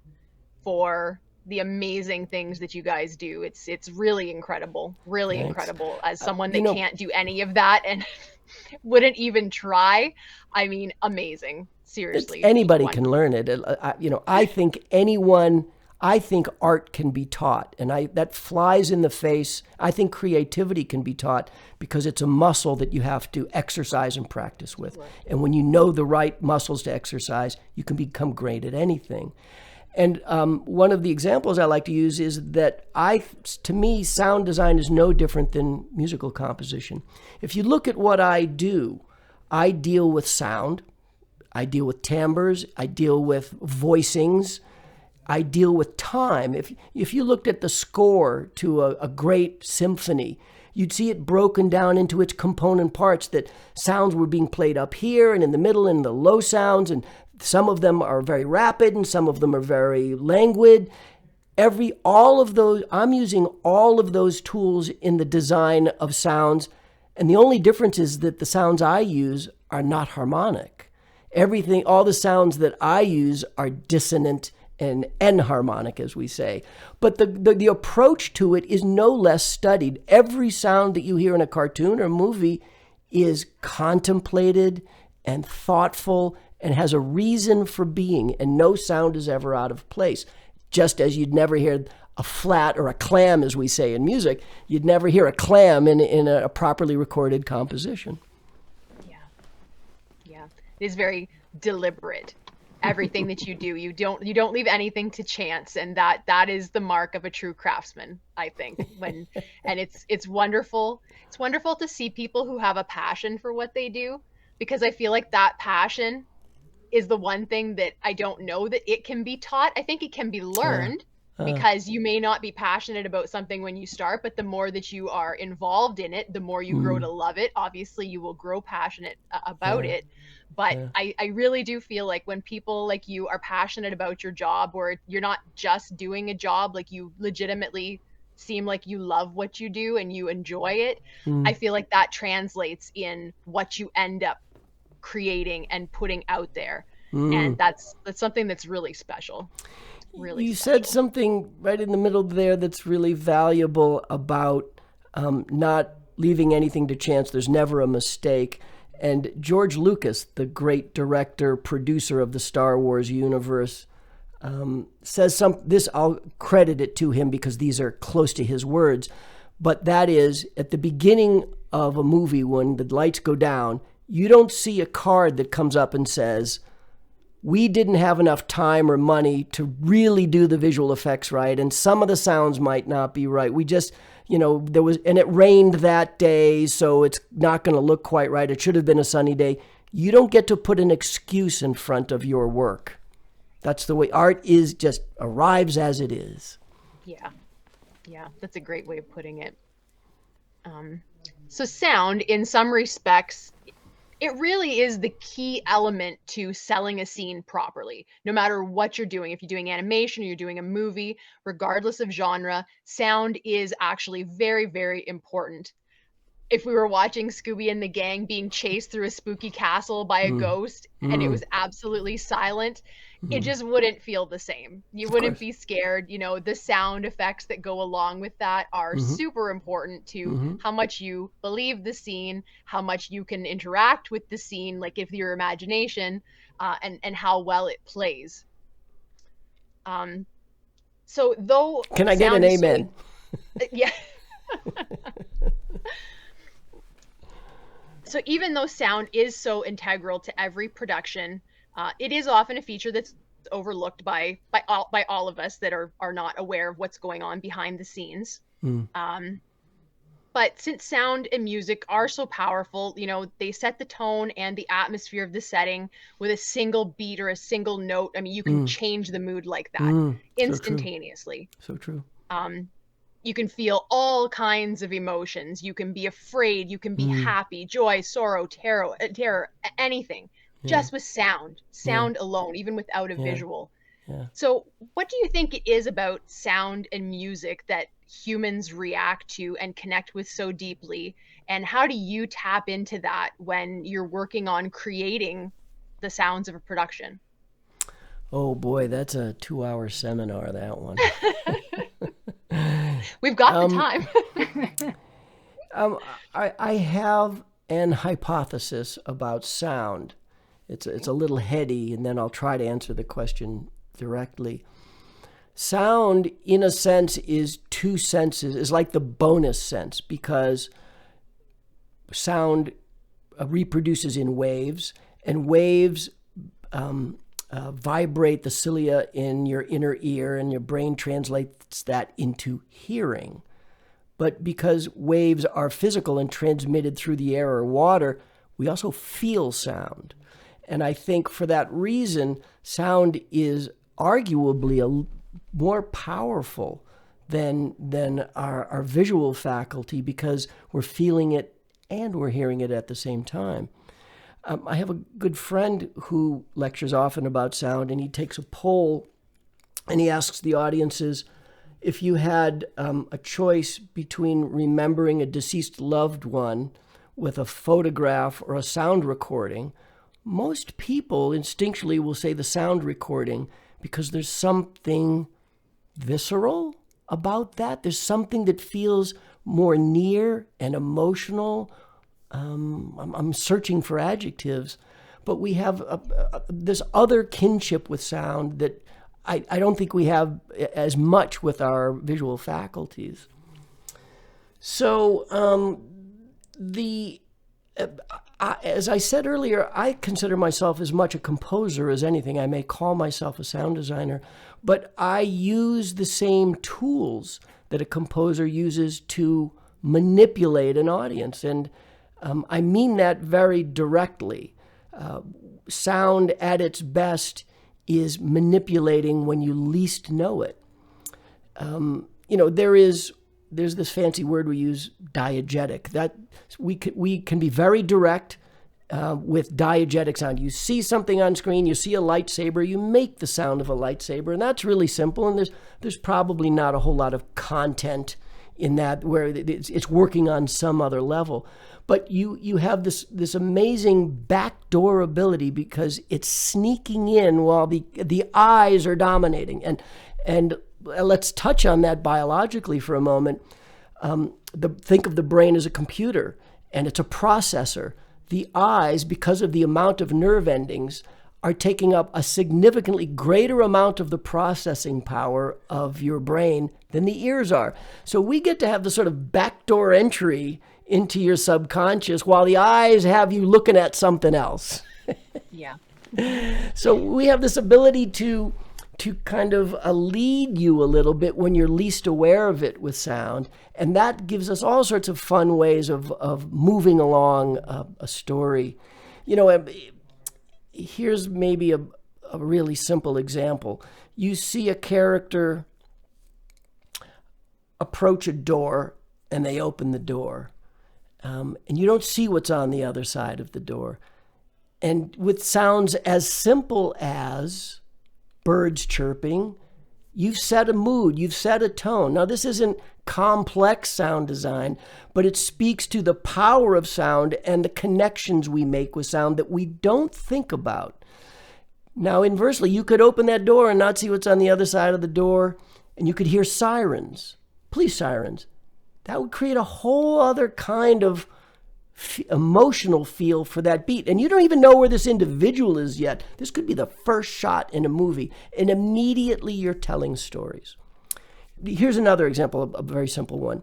for the amazing things that you guys do. It's really incredible. Really Thanks. Incredible. As someone that can't do any of that and wouldn't even try, I mean, amazing. Seriously. Anybody can learn it. I think art can be taught, and that flies in the face. I think creativity can be taught because it's a muscle that you have to exercise and practice with. And when you know the right muscles to exercise, you can become great at anything. And one of the examples I like to use is that to me, sound design is no different than musical composition. If you look at what I do, I deal with sound, I deal with timbres, I deal with voicings, I deal with time. If you looked at the score to a great symphony, you'd see it broken down into its component parts, that sounds were being played up here and in the middle and the low sounds, and some of them are very rapid and some of them are very languid. I'm using all of those tools in the design of sounds, and the only difference is that the sounds I use are not harmonic. All the sounds that I use are dissonant and enharmonic, as we say. But the approach to it is no less studied. Every sound that you hear in a cartoon or movie is contemplated and thoughtful and has a reason for being, and no sound is ever out of place. Just as you'd never hear a flat or a clam, as we say in music, you'd never hear a clam in a properly recorded composition. Yeah. It is very deliberate. Everything that you do, you don't leave anything to chance, and that is the mark of a true craftsman, I think. And it's wonderful. It's wonderful to see people who have a passion for what they do, because I feel like that passion is the one thing that I don't know that it can be taught. I think it can be learned, because you may not be passionate about something when you start, but the more that you are involved in it, the more you grow to love it. Obviously, you will grow passionate about it. But I really do feel like when people like you are passionate about your job, or you're not just doing a job, like you legitimately seem like you love what you do and you enjoy it, I feel like that translates in what you end up creating and putting out there. And that's something that's really special. Really you special. said something right in the middle there that's really valuable about not leaving anything to chance. There's never a mistake. And George Lucas, the great director, producer of the Star Wars universe, says this, I'll credit it to him because these are close to his words, but that is, at the beginning of a movie, when the lights go down, you don't see a card that comes up and says, we didn't have enough time or money to really do the visual effects right, and some of the sounds might not be right. We just, and it rained that day, so it's not going to look quite right. It should have been a sunny day. You don't get to put an excuse in front of your work. That's the way art is, just arrives as it is. Yeah, that's a great way of putting it. So sound, in some respects, it really is the key element to selling a scene properly. No matter what you're doing, if you're doing animation or you're doing a movie, regardless of genre, sound is actually very, very important. If we were watching Scooby and the gang being chased through a spooky castle by a ghost and it was absolutely silent, it just wouldn't feel the same. You wouldn't be scared. The sound effects that go along with that are super important to how much you believe the scene, how much you can interact with the scene, like if your imagination, and how well it plays. So though, can I get an amen? Yeah. So even though sound is so integral to every production, it is often a feature that's overlooked by all of us that are not aware of what's going on behind the scenes. But since sound and music are so powerful, they set the tone and the atmosphere of the setting with a single beat or a single note. I mean, you can change the mood like that instantaneously. So true. You can feel all kinds of emotions. You can be afraid. You can be happy, joy, sorrow, terror, anything. Just with sound alone, even without a visual. So what do you think it is about sound and music that humans react to and connect with so deeply? And how do you tap into that when you're working on creating the sounds of a production? Oh boy, that's a 2-hour seminar, that one. We've got the time. I have an hypothesis about sound. It's a little heady, and then I'll try to answer the question directly. Sound, in a sense, is two senses, is like the bonus sense, because sound reproduces in waves, and waves vibrate the cilia in your inner ear, and your brain translates that into hearing. But because waves are physical and transmitted through the air or water, we also feel sound. And I think for that reason, sound is arguably more powerful than our visual faculty, because we're feeling it and we're hearing it at the same time. I have a good friend who lectures often about sound, and he takes a poll and he asks the audiences, if you had a choice between remembering a deceased loved one with a photograph or a sound recording, most people instinctually will say the sound recording, because there's something visceral about that. There's something that feels more near and emotional. I'm searching for adjectives, but we have this other kinship with sound that I don't think we have as much with our visual faculties. So as I said earlier, I consider myself as much a composer as anything. I may call myself a sound designer, but I use the same tools that a composer uses to manipulate an audience. And I mean that very directly. Sound at its best is manipulating when you least know it. There's this fancy word we use, diegetic. That we can be very direct with diegetic sound. You see something on screen, you see a lightsaber, you make the sound of a lightsaber, and that's really simple. And there's probably not a whole lot of content in that where it's working on some other level. But you have this amazing backdoor ability because it's sneaking in while the eyes are dominating. And let's touch on that biologically for a moment. Think of the brain as a computer, and it's a processor. The eyes, because of the amount of nerve endings, are taking up a significantly greater amount of the processing power of your brain than the ears are. So we get to have the sort of backdoor entry into your subconscious while the eyes have you looking at something else. Yeah. So we have this ability to kind of lead you a little bit when you're least aware of it with sound. And that gives us all sorts of fun ways of moving along a story. You know, here's maybe a really simple example. You see a character approach a door and they open the door. And you don't see what's on the other side of the door. And with sounds as simple as birds chirping, you've set a mood, you've set a tone. Now, this isn't complex sound design, but it speaks to the power of sound and the connections we make with sound that we don't think about. Now, inversely, you could open that door and not see what's on the other side of the door, and you could hear sirens, police sirens. That would create a whole other kind of emotional feel for that beat. And you don't even know where this individual is yet. This could be the first shot in a movie, and immediately you're telling stories. Here's another example, a very simple one.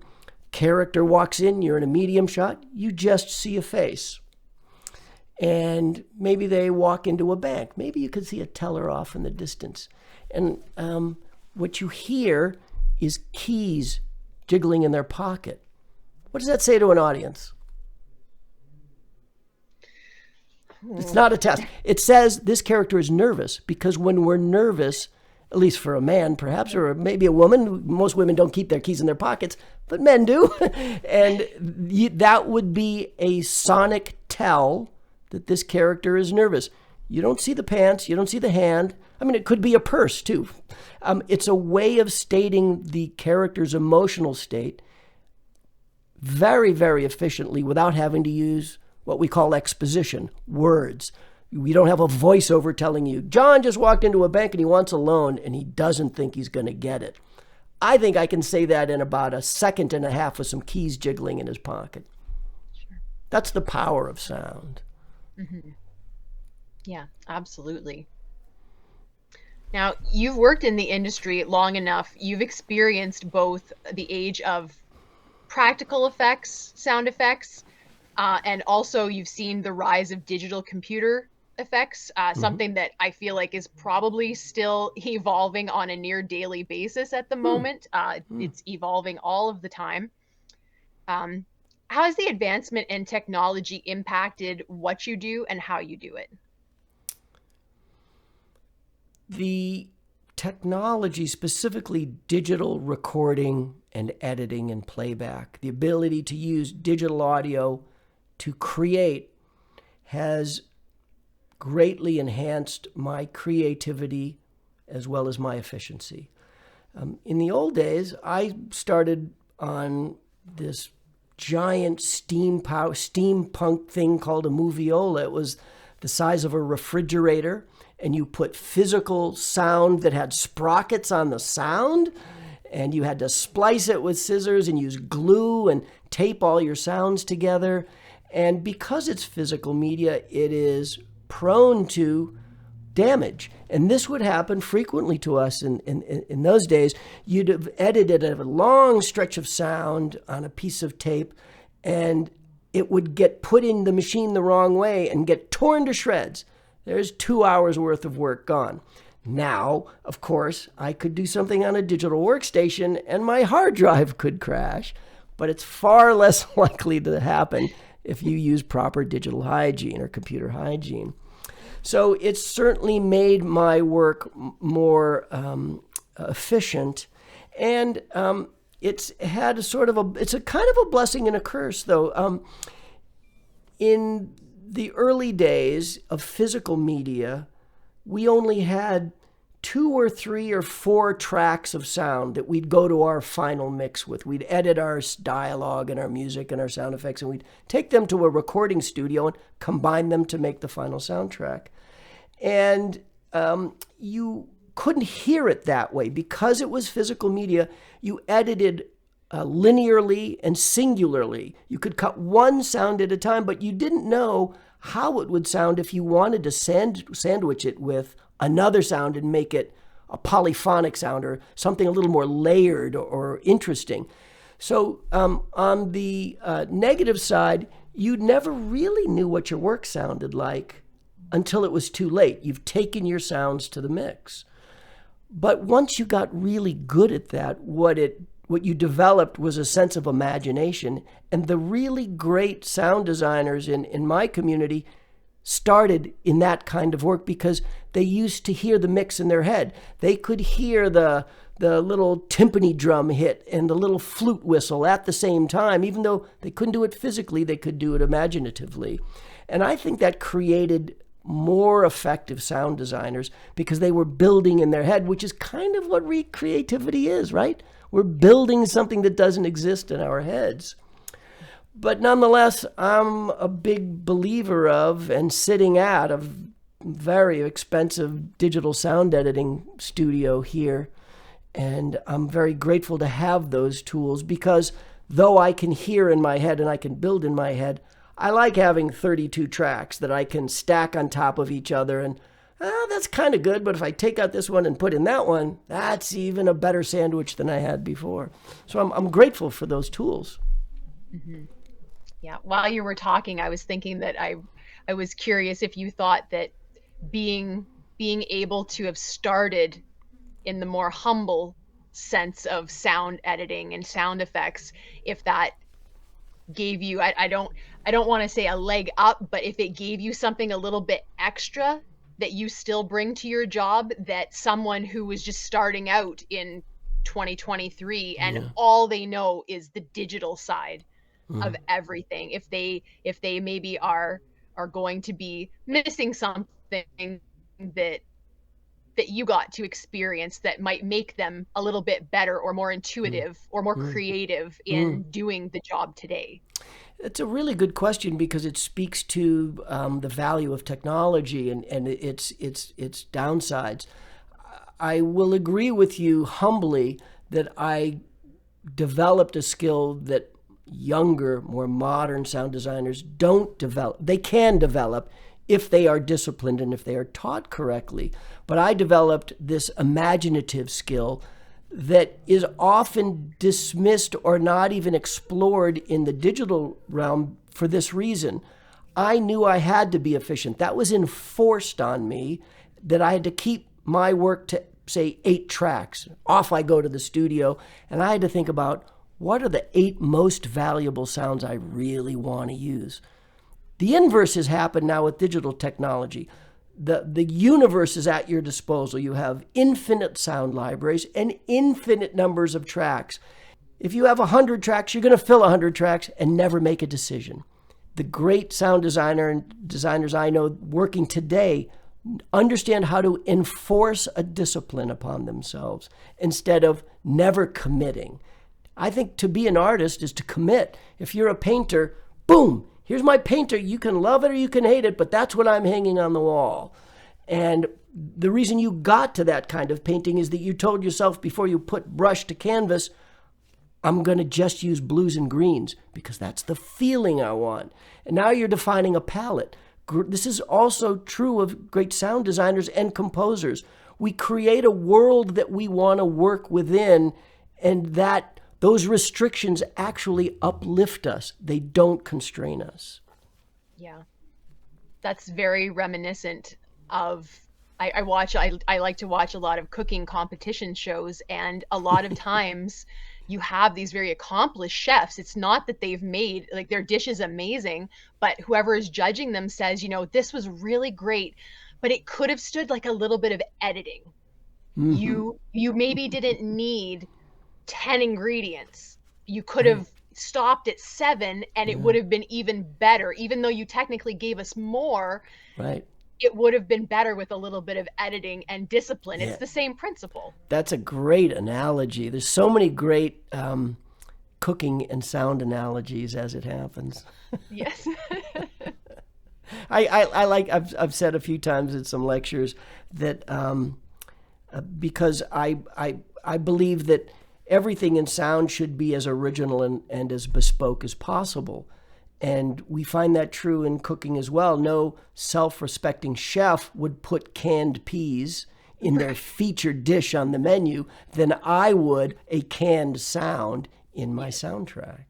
Character walks in, you're in a medium shot, you just see a face. And maybe they walk into a bank. Maybe you could see a teller off in the distance. And what you hear is keys jiggling in their pocket. What does that say to an audience? It's not a test. It says this character is nervous, because when we're nervous, at least for a man perhaps, or maybe a woman, most women don't keep their keys in their pockets, but men do. And that would be a sonic tell that this character is nervous. You don't see the pants, you don't see the hand. I mean, it could be a purse too. It's a way of stating the character's emotional state very, very efficiently without having to use what we call exposition, words. We don't have a voiceover telling you, John just walked into a bank and he wants a loan and he doesn't think he's going to get it. I think I can say that in about a second and a half with some keys jiggling in his pocket. Sure. That's the power of sound. Mm-hmm. Yeah, absolutely. Now, you've worked in the industry long enough. You've experienced both the age of practical effects, sound effects, and also you've seen the rise of digital computer effects, something that I feel like is probably still evolving on a near daily basis at the moment. It's evolving all of the time. How has the advancement in technology impacted what you do and how you do it? The technology, specifically digital recording and editing and playback, the ability to use digital audio to create, has greatly enhanced my creativity as well as my efficiency. In the old days, I started on this giant steampunk thing called a moviola. It was the size of a refrigerator, and you put physical sound that had sprockets on the sound, and you had to splice it with scissors and use glue and tape all your sounds together. And because it's physical media, it is prone to damage. And this would happen frequently to us in those days. You'd have edited a long stretch of sound on a piece of tape, and it would get put in the machine the wrong way and get torn to shreds. There's 2 hours worth of work gone. Now, of course, I could do something on a digital workstation and my hard drive could crash, but it's far less likely to happen if you use proper digital hygiene or computer hygiene. So it's certainly made my work more efficient, and it's had it's a kind of a blessing and a curse, though. In the early days of physical media, we only had 2 or 3 or 4 tracks of sound that we'd go to our final mix with. We'd edit our dialogue and our music and our sound effects, and we'd take them to a recording studio and combine them to make the final soundtrack. And you couldn't hear it that way. Because it was physical media, you edited linearly and singularly. You could cut one sound at a time, but you didn't know how it would sound if you wanted to sandwich it with another sound and make it a polyphonic sound or something a little more layered or interesting. So on the negative side, you never really knew what your work sounded like until it was too late. You've taken your sounds to the mix. But once you got really good at that, what you developed was a sense of imagination. And the really great sound designers in my community started in that kind of work because they used to hear the mix in their head. They could hear the little timpani drum hit and the little flute whistle at the same time. Even though they couldn't do it physically, they could do it imaginatively. And I think that created more effective sound designers because they were building in their head, which is kind of what creativity is, right? We're building something that doesn't exist in our heads. But nonetheless, I'm a big believer of and sitting at a very expensive digital sound editing studio here. And I'm very grateful to have those tools because though I can hear in my head and I can build in my head, I like having 32 tracks that I can stack on top of each other. And that's kind of good, but if I take out this one and put in that one, that's even a better sandwich than I had before. So I'm grateful for those tools. Mm-hmm. Yeah, while you were talking, I was thinking that I was curious if you thought that being able to have started in the more humble sense of sound editing and sound effects, if that gave you, I don't want to say a leg up, but if it gave you something a little bit extra that you still bring to your job that someone who was just starting out in 2023 and all they know is the digital side of everything, if they maybe are going to be missing something that you got to experience that might make them a little bit better or more intuitive or more creative in doing the job today? It's a really good question because it speaks to the value of technology and its downsides. I will agree with you humbly that I developed a skill that younger, more modern sound designers don't develop. They can develop if they are disciplined and if they are taught correctly. But I developed this imaginative skill that is often dismissed or not even explored in the digital realm for this reason. I knew I had to be efficient. That was enforced on me, that I had to keep my work to, say, 8 tracks. Off I go to the studio, and I had to think about what are the 8 most valuable sounds I really want to use. The inverse has happened now with digital technology. The universe is at your disposal. You have infinite sound libraries and infinite numbers of tracks. If you have 100 tracks, you're going to fill 100 tracks and never make a decision. The great sound designer and designers I know working today understand how to enforce a discipline upon themselves instead of never committing. I think to be an artist is to commit. If you're a painter, boom, here's my painter. You can love it or you can hate it, but that's what I'm hanging on the wall. And the reason you got to that kind of painting is that you told yourself before you put brush to canvas, I'm going to just use blues and greens because that's the feeling I want. And now you're defining a palette. This is also true of great sound designers and composers. We create a world that we want to work within, and that those restrictions actually uplift us. They don't constrain us. Yeah. That's very reminiscent of, I like to watch a lot of cooking competition shows, and a lot of times you have these very accomplished chefs. It's not that they've made, like, their dish is amazing, but whoever is judging them says, you know, this was really great, but it could have stood like a little bit of editing. You maybe didn't need 10 ingredients. You could have stopped at 7 and it would have been even better, even though you technically gave us more. Right. it would have been better with a little bit of editing and discipline. Yeah. It's the same principle. That's a great analogy. There's so many great cooking and sound analogies as it happens. Yes. I like, I've said a few times in some lectures that because I believe that everything in sound should be as original and as bespoke as possible. And we find that true in cooking as well. No self-respecting chef would put canned peas in their featured dish on the menu than I would a canned sound in my soundtrack.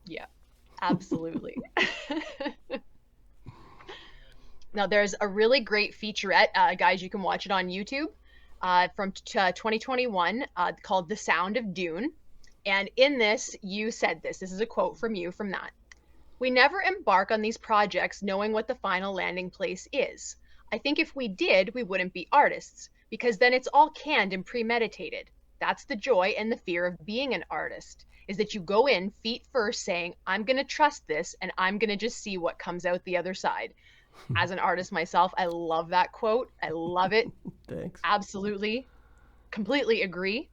Yeah, absolutely. Now, there's a really great featurette, guys, you can watch it on YouTube, from 2021 called The Sound of Dune. And in this, you said this is a quote from you from that. "We never embark on these projects knowing what the final landing place is. I think if we did, we wouldn't be artists, because then it's all canned and premeditated. That's the joy and the fear of being an artist, is that you go in feet first saying, I'm going to trust this and I'm going to just see what comes out the other side." As an artist myself, I love that quote. I love it. Thanks. Absolutely. Completely agree.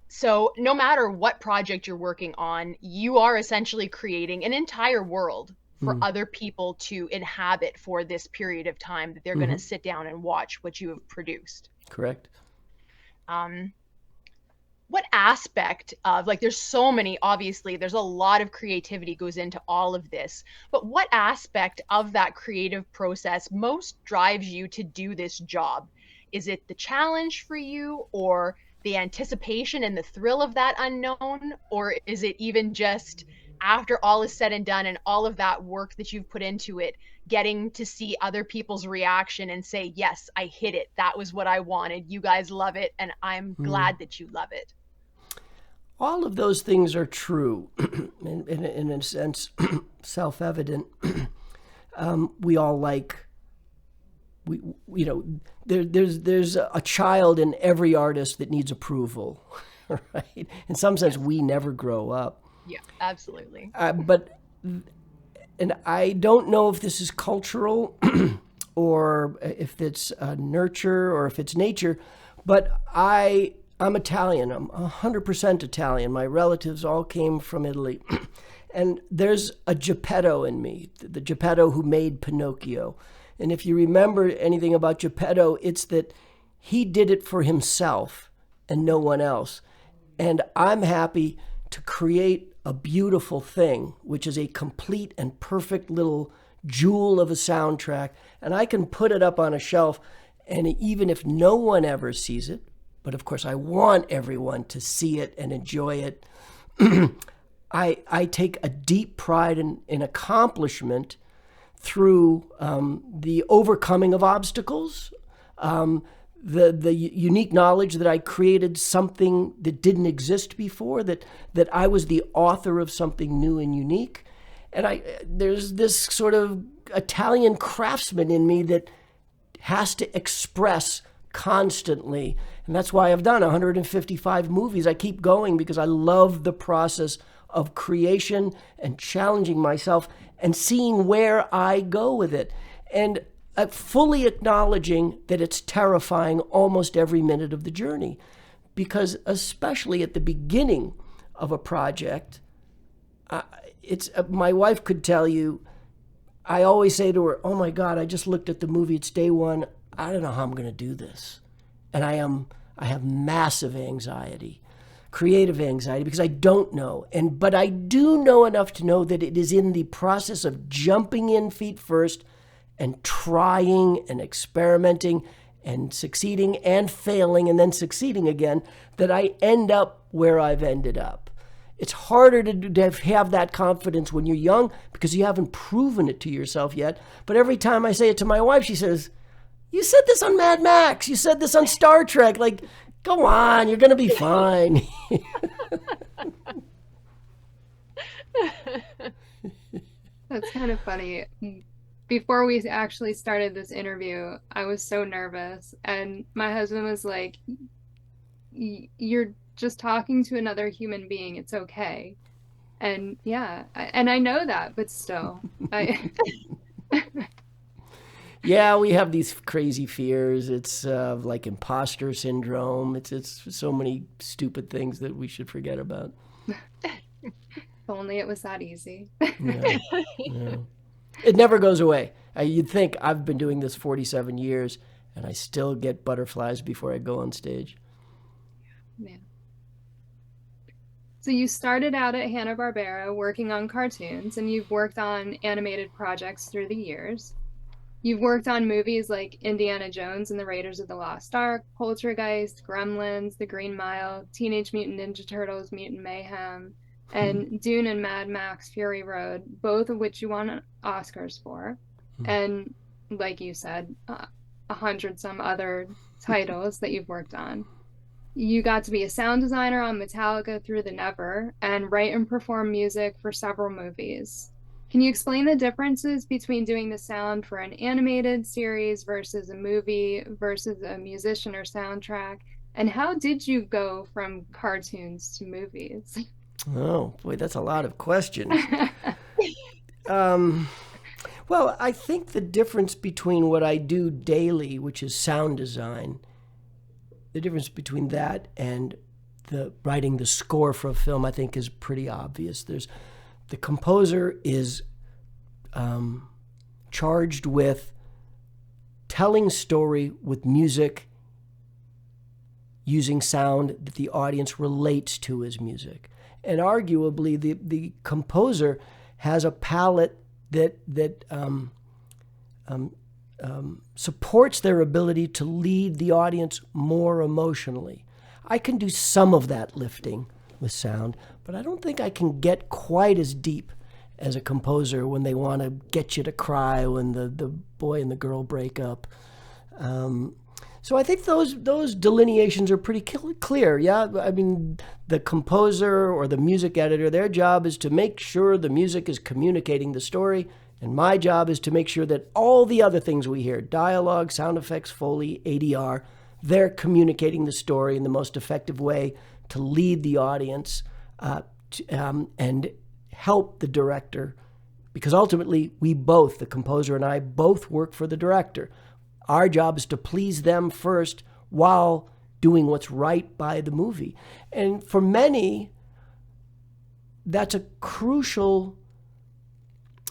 So no matter what project you're working on, you are essentially creating an entire world for other people to inhabit for this period of time that they're going to sit down and watch what you have produced. Correct. What aspect of, like, there's so many, obviously, there's a lot of creativity goes into all of this, but what aspect of that creative process most drives you to do this job? Is it the challenge for you, or the anticipation and the thrill of that unknown? Or is it even just after all is said and done and all of that work that you've put into it, getting to see other people's reaction and say, yes, I hit it. That was what I wanted. You guys love it. And I'm glad that you love it. All of those things are true, in a sense, self-evident. We all like, there's a child in every artist that needs approval, right? In some sense, we never grow up. Yeah, absolutely. And I don't know if this is cultural or if it's nurture or if it's nature, but I'm Italian. I'm 100% Italian. My relatives all came from Italy. And there's a Geppetto in me, the Geppetto who made Pinocchio. And if you remember anything about Geppetto, it's that he did it for himself and no one else. And I'm happy to create a beautiful thing, which is a complete and perfect little jewel of a soundtrack. And I can put it up on a shelf, and even if no one ever sees it, but of course I want everyone to see it and enjoy it, I take a deep pride in accomplishment through the overcoming of obstacles, the unique knowledge that I created something that didn't exist before, that I was the author of something new and unique. And there's this sort of Italian craftsman in me that has to express constantly. And that's why I've done 155 movies. I keep going because I love the process of creation and challenging myself and seeing where I go with it. And fully acknowledging that it's terrifying almost every minute of the journey. Because especially at the beginning of a project, my wife could tell you, I always say to her, oh my God, I just looked at the movie, it's day one. I don't know how I'm going to do this. And I have massive anxiety, creative anxiety, because I don't know. But I do know enough to know that it is in the process of jumping in feet first and trying and experimenting and succeeding and failing and then succeeding again that I end up where I've ended up. It's harder to have that confidence when you're young because you haven't proven it to yourself yet. But every time I say it to my wife, she says, you said this on Mad Max. You said this on Star Trek. Like, go on, you're going to be fine. That's kind of funny. Before we actually started this interview, I was so nervous. And my husband was like, you're just talking to another human being. It's okay. And yeah, and I know that, but still. Yeah, we have these crazy fears. It's like imposter syndrome. It's so many stupid things that we should forget about. If only it was that easy. Yeah, yeah. It never goes away. You'd think I've been doing this 47 years, and I still get butterflies before I go on stage. Yeah. So you started out at Hanna-Barbera working on cartoons, and you've worked on animated projects through the years. You've worked on movies like Indiana Jones and the Raiders of the Lost Ark, Poltergeist, Gremlins, The Green Mile, Teenage Mutant Ninja Turtles, Mutant Mayhem, and Dune and Mad Max Fury Road, both of which you won Oscars for. And like you said, 100 some other titles that you've worked on. You got to be a sound designer on Metallica Through the Never and write and perform music for several movies. Can you explain the differences between doing the sound for an animated series versus a movie versus a musician or soundtrack? And how did you go from cartoons to movies? Oh, boy, that's a lot of questions. Well, I think the difference between what I do daily, which is sound design, the difference between that and writing the score for a film, I think, is pretty obvious. The composer is charged with telling story with music, using sound that the audience relates to as music. And arguably, the composer has a palette that supports their ability to lead the audience more emotionally. I can do some of that lifting with sound, but I don't think I can get quite as deep as a composer when they want to get you to cry when the boy and the girl break up. So I think those delineations are pretty clear. Yeah, I mean, the composer or the music editor, their job is to make sure the music is communicating the story, and my job is to make sure that all the other things we hear, dialogue, sound effects, Foley, ADR, they're communicating the story in the most effective way to lead the audience and help the director, because ultimately we both, the composer and I, both work for the director. Our job is to please them first while doing what's right by the movie. And for many, that's a crucial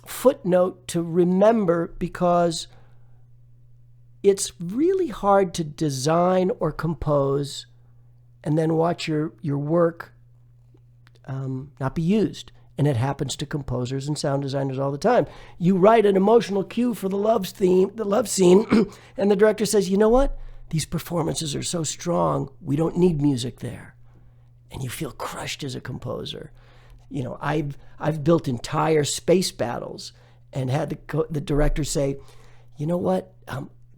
footnote to remember, because it's really hard to design or compose and then watch your work not be used. And it happens to composers and sound designers all the time. You write an emotional cue for the love scene, and the director says, you know what? These performances are so strong, we don't need music there. And you feel crushed as a composer. You know, I've built entire space battles and had the director say, you know what?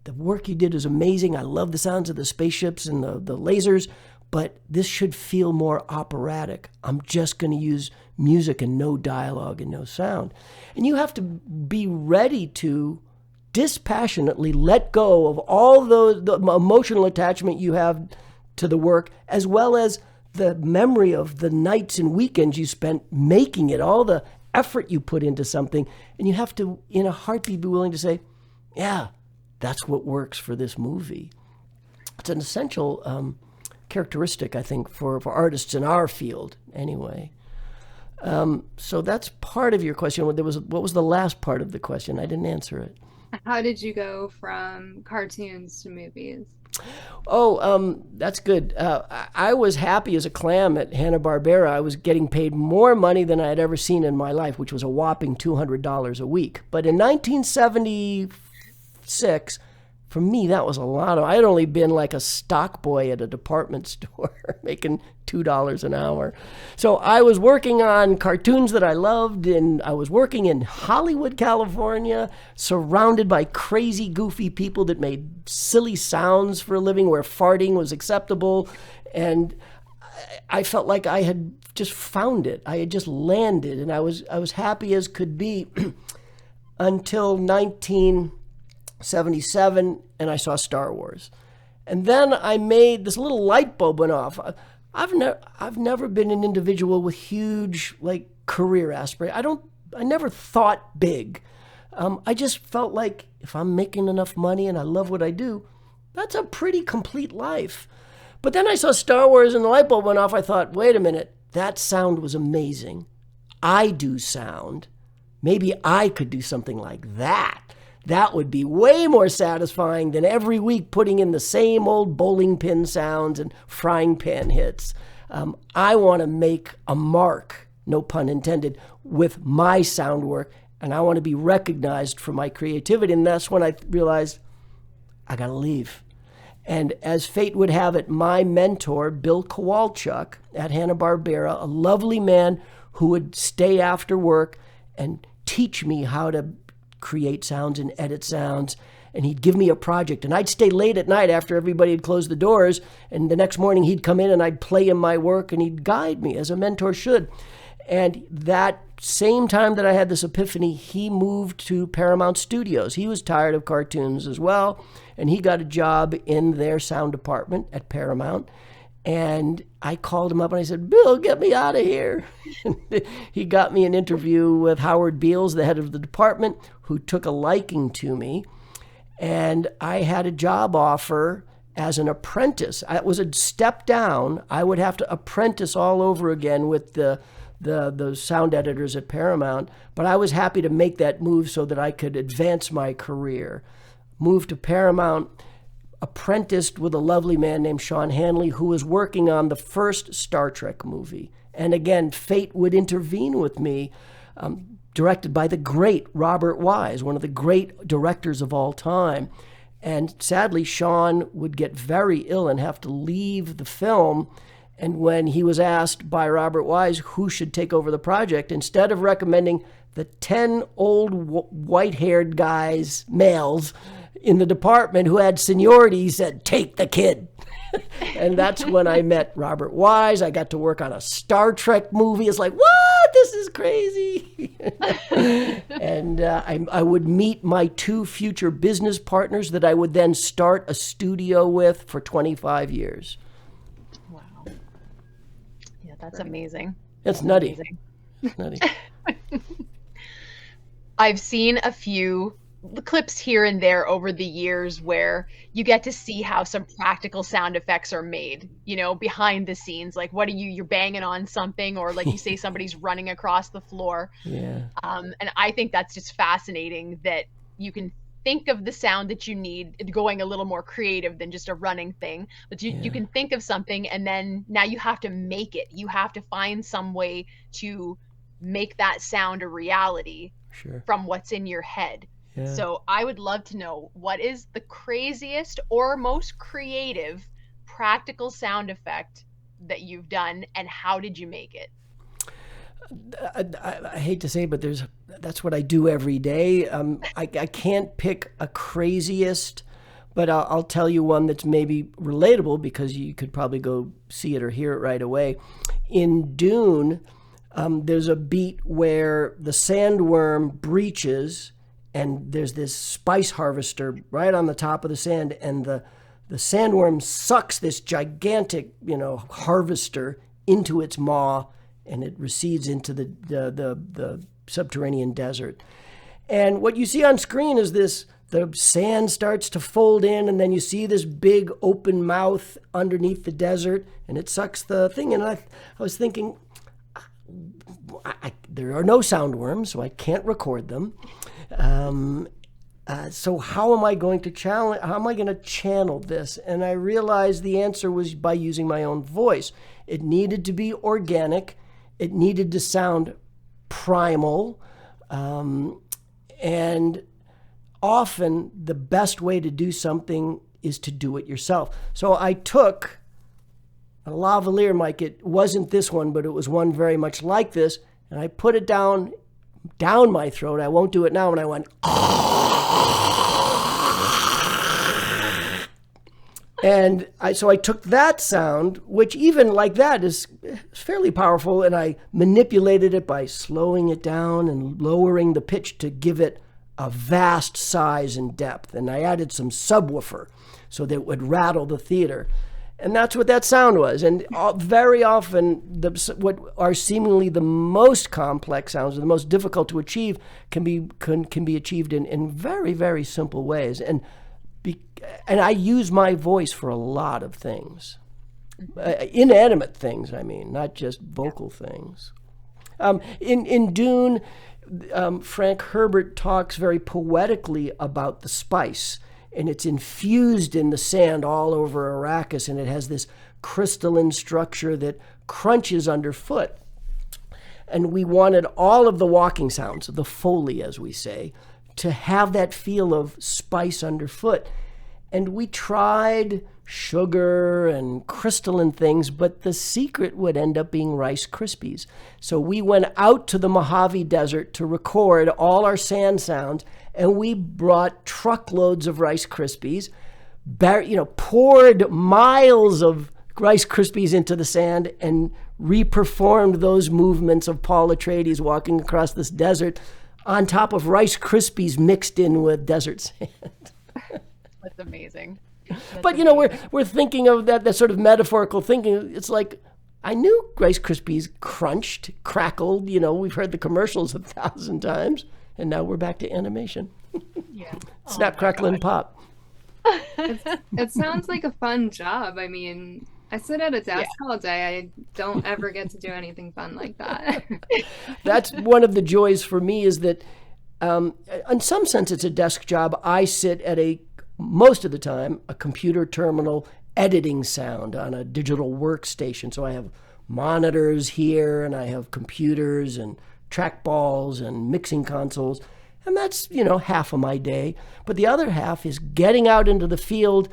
The work you did is amazing. I love the sounds of the spaceships and the lasers, but this should feel more operatic. I'm just going to use music and no dialogue and no sound. And you have to be ready to dispassionately let go of all the emotional attachment you have to the work, as well as the memory of the nights and weekends you spent making it, all the effort you put into something. And you have to, in a heartbeat, be willing to say, yeah, that's what works for this movie. It's an essential characteristic, I think, for artists in our field, anyway. So that's part of your question. What was the last part of the question? I didn't answer it. How did you go from cartoons to movies? Oh, that's good. I was happy as a clam at Hanna-Barbera. I was getting paid more money than I had ever seen in my life, which was a whopping $200 a week. But in 1976, for me, that was a lot. I had only been like a stock boy at a department store making $2 an hour. So I was working on cartoons that I loved, and I was working in Hollywood, California, surrounded by crazy, goofy people that made silly sounds for a living, where farting was acceptable. And I felt like I had just found it. I had just landed, and I was happy as could be until 1977, and I saw Star Wars. And then I made this little light bulb went off. I've never been an individual with huge career aspirations. I never thought big. I just felt like if I'm making enough money and I love what I do, that's a pretty complete life. But then I saw Star Wars and the light bulb went off. I thought, wait a minute, that sound was amazing. I do sound. Maybe I could do something like that. That would be way more satisfying than every week putting in the same old bowling pin sounds and frying pan hits. I want to make a mark, no pun intended, with my sound work, and I want to be recognized for my creativity. And that's when I realized I got to leave. And as fate would have it, my mentor, Bill Kowalchuk at Hanna-Barbera, a lovely man who would stay after work and teach me how to create sounds and edit sounds. And he'd give me a project. And I'd stay late at night after everybody had closed the doors. And the next morning he'd come in and I'd play him my work and he'd guide me as a mentor should. And that same time that I had this epiphany, he moved to Paramount Studios. He was tired of cartoons as well. And he got a job in their sound department at Paramount. And I called him up and I said, Bill, get me out of here. He got me an interview with Howard Beals, the head of the department, who took a liking to me. And I had a job offer as an apprentice. It was a step down. I would have to apprentice all over again with the sound editors at Paramount. But I was happy to make that move so that I could advance my career. Moved to Paramount, apprenticed with a lovely man named Sean Hanley, who was working on the first Star Trek movie. And again, fate would intervene with me, directed by the great Robert Wise, one of the great directors of all time. And sadly, Sean would get very ill and have to leave the film. And when he was asked by Robert Wise who should take over the project, instead of recommending the 10 old white-haired guys, males, in the department who had seniority, he said, take the kid. And that's when I met Robert Wise. I got to work on a Star Trek movie. It's like, what? This is crazy. And I would meet my 2 future business partners that I would then start a studio with for 25 years. Wow. Yeah, that's amazing. That's nutty. Amazing. It's nutty. I've seen a few clips here and there over the years where you get to see how some practical sound effects are made, behind the scenes. Like, what are you're banging on something, or like you say, somebody's running across the floor. Yeah. And I think that's just fascinating that you can think of the sound that you need, going a little more creative than just a running thing, but you can think of something, and then now you have to make it. You have to find some way to make that sound a reality from what's in your head. Yeah. So I would love to know, what is the craziest or most creative practical sound effect that you've done, and how did you make it? I hate to say it, but that's what I do every day. I can't pick a craziest, but I'll tell you one that's maybe relatable because you could probably go see it or hear it right away. In Dune, there's a beat where the sandworm breaches, and there's this spice harvester right on the top of the sand, and the sandworm sucks this gigantic, harvester into its maw, and it recedes into the subterranean desert. And what you see on screen is the sand starts to fold in, and then you see this big open mouth underneath the desert, and it sucks the thing. And I was thinking, there are no soundworms, so I can't record them. So how am I going to channel this? And I realized the answer was by using my own voice. It needed to be organic. It needed to sound primal. And often the best way to do something is to do it yourself. So I took a lavalier mic. It wasn't this one, but it was one very much like this. And I put it down my throat. I won't do it now. And I went, and so I took that sound, which even like that is fairly powerful, and I manipulated it by slowing it down and lowering the pitch to give it a vast size and depth. And I added some subwoofer so that it would rattle the theater. And that's what that sound was. And very often, what are seemingly the most complex sounds, or the most difficult to achieve, can be achieved in very, very simple ways. And I use my voice for a lot of things, inanimate things. I mean, not just vocal things. In Dune, Frank Herbert talks very poetically about the spice. And it's infused in the sand all over Arrakis, and it has this crystalline structure that crunches underfoot. And we wanted all of the walking sounds, the Foley, as we say, to have that feel of spice underfoot. And we tried sugar and crystalline things, but the secret would end up being Rice Krispies. So we went out to the Mojave Desert to record all our sand sounds, and we brought truckloads of Rice Krispies, poured miles of Rice Krispies into the sand, and reperformed those movements of Paul Atreides walking across this desert on top of Rice Krispies mixed in with desert sand. That's amazing. But we're thinking of that sort of metaphorical thinking. It's like, I knew Rice Krispies crunched, crackled. We've heard the commercials 1,000 times, and now we're back to animation. Yeah. Snap, crackle, and pop. It sounds like a fun job. I mean, I sit at a desk all day. I don't ever get to do anything fun like that. That's one of the joys for me, is that in some sense it's a desk job. I sit at most of the time, a computer terminal editing sound on a digital workstation. So I have monitors here, and I have computers and trackballs and mixing consoles. And that's, half of my day. But the other half is getting out into the field,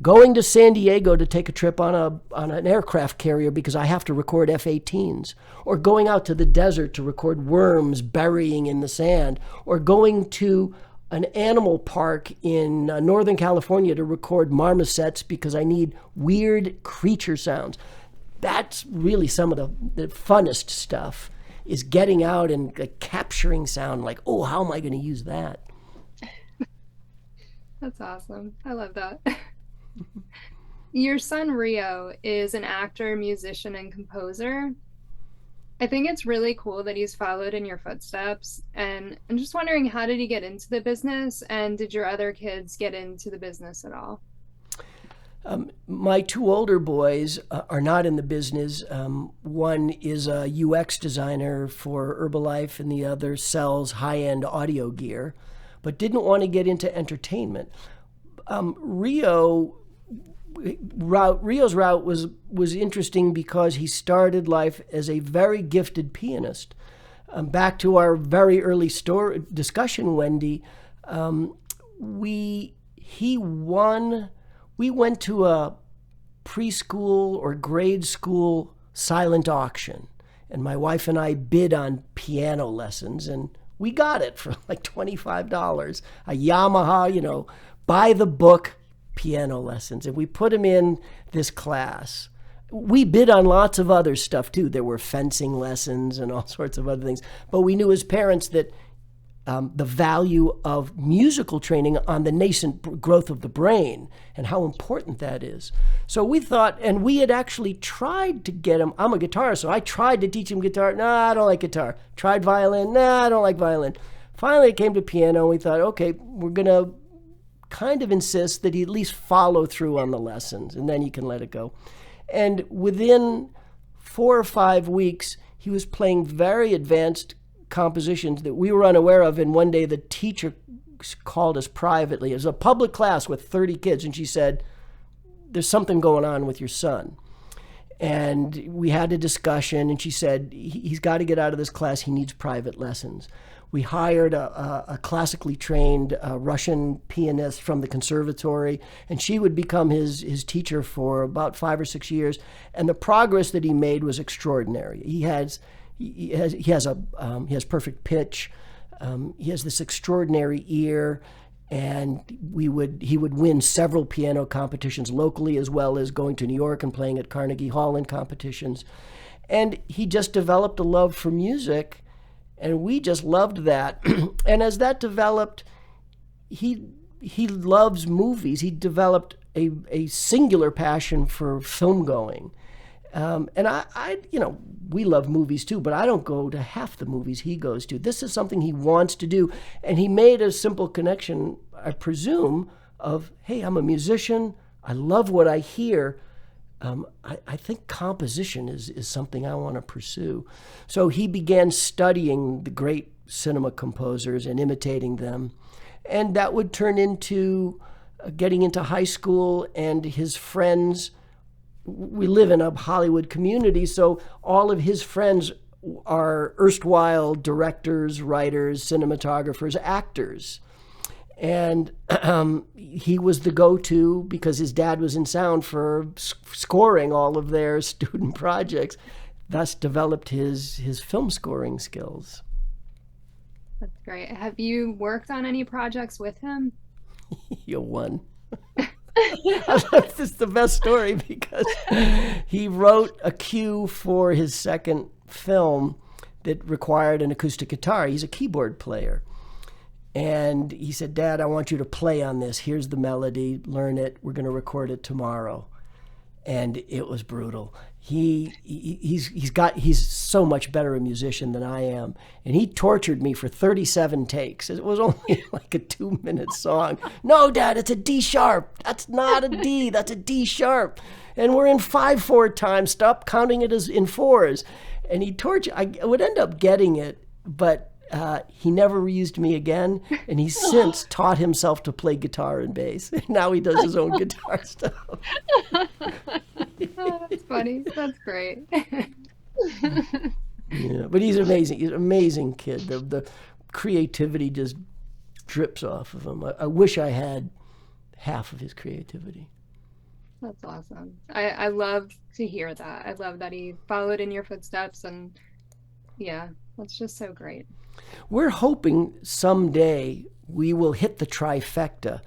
going to San Diego to take a trip on an aircraft carrier because I have to record F-18s, or going out to the desert to record worms burying in the sand, or going to an animal park in Northern California to record marmosets because I need weird creature sounds. That's really some of the funnest stuff, is getting out and capturing sound, like, oh, how am I going to use that? That's awesome. I love that. Your son Rio is an actor, musician, and composer. I think it's really cool that he's followed in your footsteps, and I'm just wondering, how did he get into the business, and did your other kids get into the business at all? My two older boys are not in the business. One is a UX designer for Herbalife, and the other sells high-end audio gear, but didn't want to get into entertainment. Rio's route was interesting because he started life as a very gifted pianist. Back to our very early discussion, Wendy, we went to a preschool or grade school silent auction, and my wife and I bid on piano lessons, and we got it for like $25, a Yamaha, by the book piano lessons, and we put him in this class. We bid on lots of other stuff too. There were fencing lessons and all sorts of other things, but we knew as parents that the value of musical training on the nascent growth of the brain and how important that is. So we thought, and we had actually tried to get him. I'm a guitarist, so I tried to teach him guitar. No, I don't like guitar. Tried violin. No, I don't like violin. Finally, it came to piano, and we thought, okay, we're going to kind of insist that he at least follow through on the lessons, and then you can let it go. And within 4 or 5 weeks, he was playing very advanced compositions that we were unaware of. And one day the teacher called us privately. It was a public class with 30 kids, and she said, there's something going on with your son. And we had a discussion, and she said, he's got to get out of this class. He needs private lessons. We hired a classically trained Russian pianist from the conservatory, and she would become his teacher for about 5 or 6 years. And the progress that he made was extraordinary. He has perfect pitch. He has this extraordinary ear, and he would win several piano competitions locally, as well as going to New York and playing at Carnegie Hall in competitions. And he just developed a love for music. And we just loved that. And as that developed, he loves movies. He developed a singular passion for film going. And I, we love movies too, but I don't go to half the movies he goes to. This is something he wants to do. And he made a simple connection, I presume, of, hey, I'm a musician. I love what I hear. I think composition is something I want to pursue. So he began studying the great cinema composers and imitating them. And that would turn into getting into high school, and his friends, we live in a Hollywood community, so all of his friends are erstwhile directors, writers, cinematographers, actors. And he was the go-to because his dad was in sound for scoring all of their student projects, thus developed his film scoring skills. That's great. Have you worked on any projects with him? You won. This is the best story because he wrote a cue for his second film that required an acoustic guitar. He's a keyboard player. And he said, Dad, I want you to play on this. Here's the melody. Learn it. We're going to record it tomorrow. And it was brutal. He's so much better a musician than I am. And he tortured me for 37 takes. It was only like a 2-minute song. No, Dad, it's a D sharp. That's not a D. That's a D sharp. And we're in 5/4 time. Stop counting it as in fours. And he tortured. I would end up getting it, but he never used me again, and he's since taught himself to play guitar and bass. Now he does his own guitar stuff. Oh, that's funny. That's great. Yeah, but he's amazing. He's an amazing kid. The creativity just drips off of him. I wish I had half of his creativity. That's awesome. I love to hear that. I love that he followed in your footsteps, and yeah, that's just so great. We're hoping someday we will hit the trifecta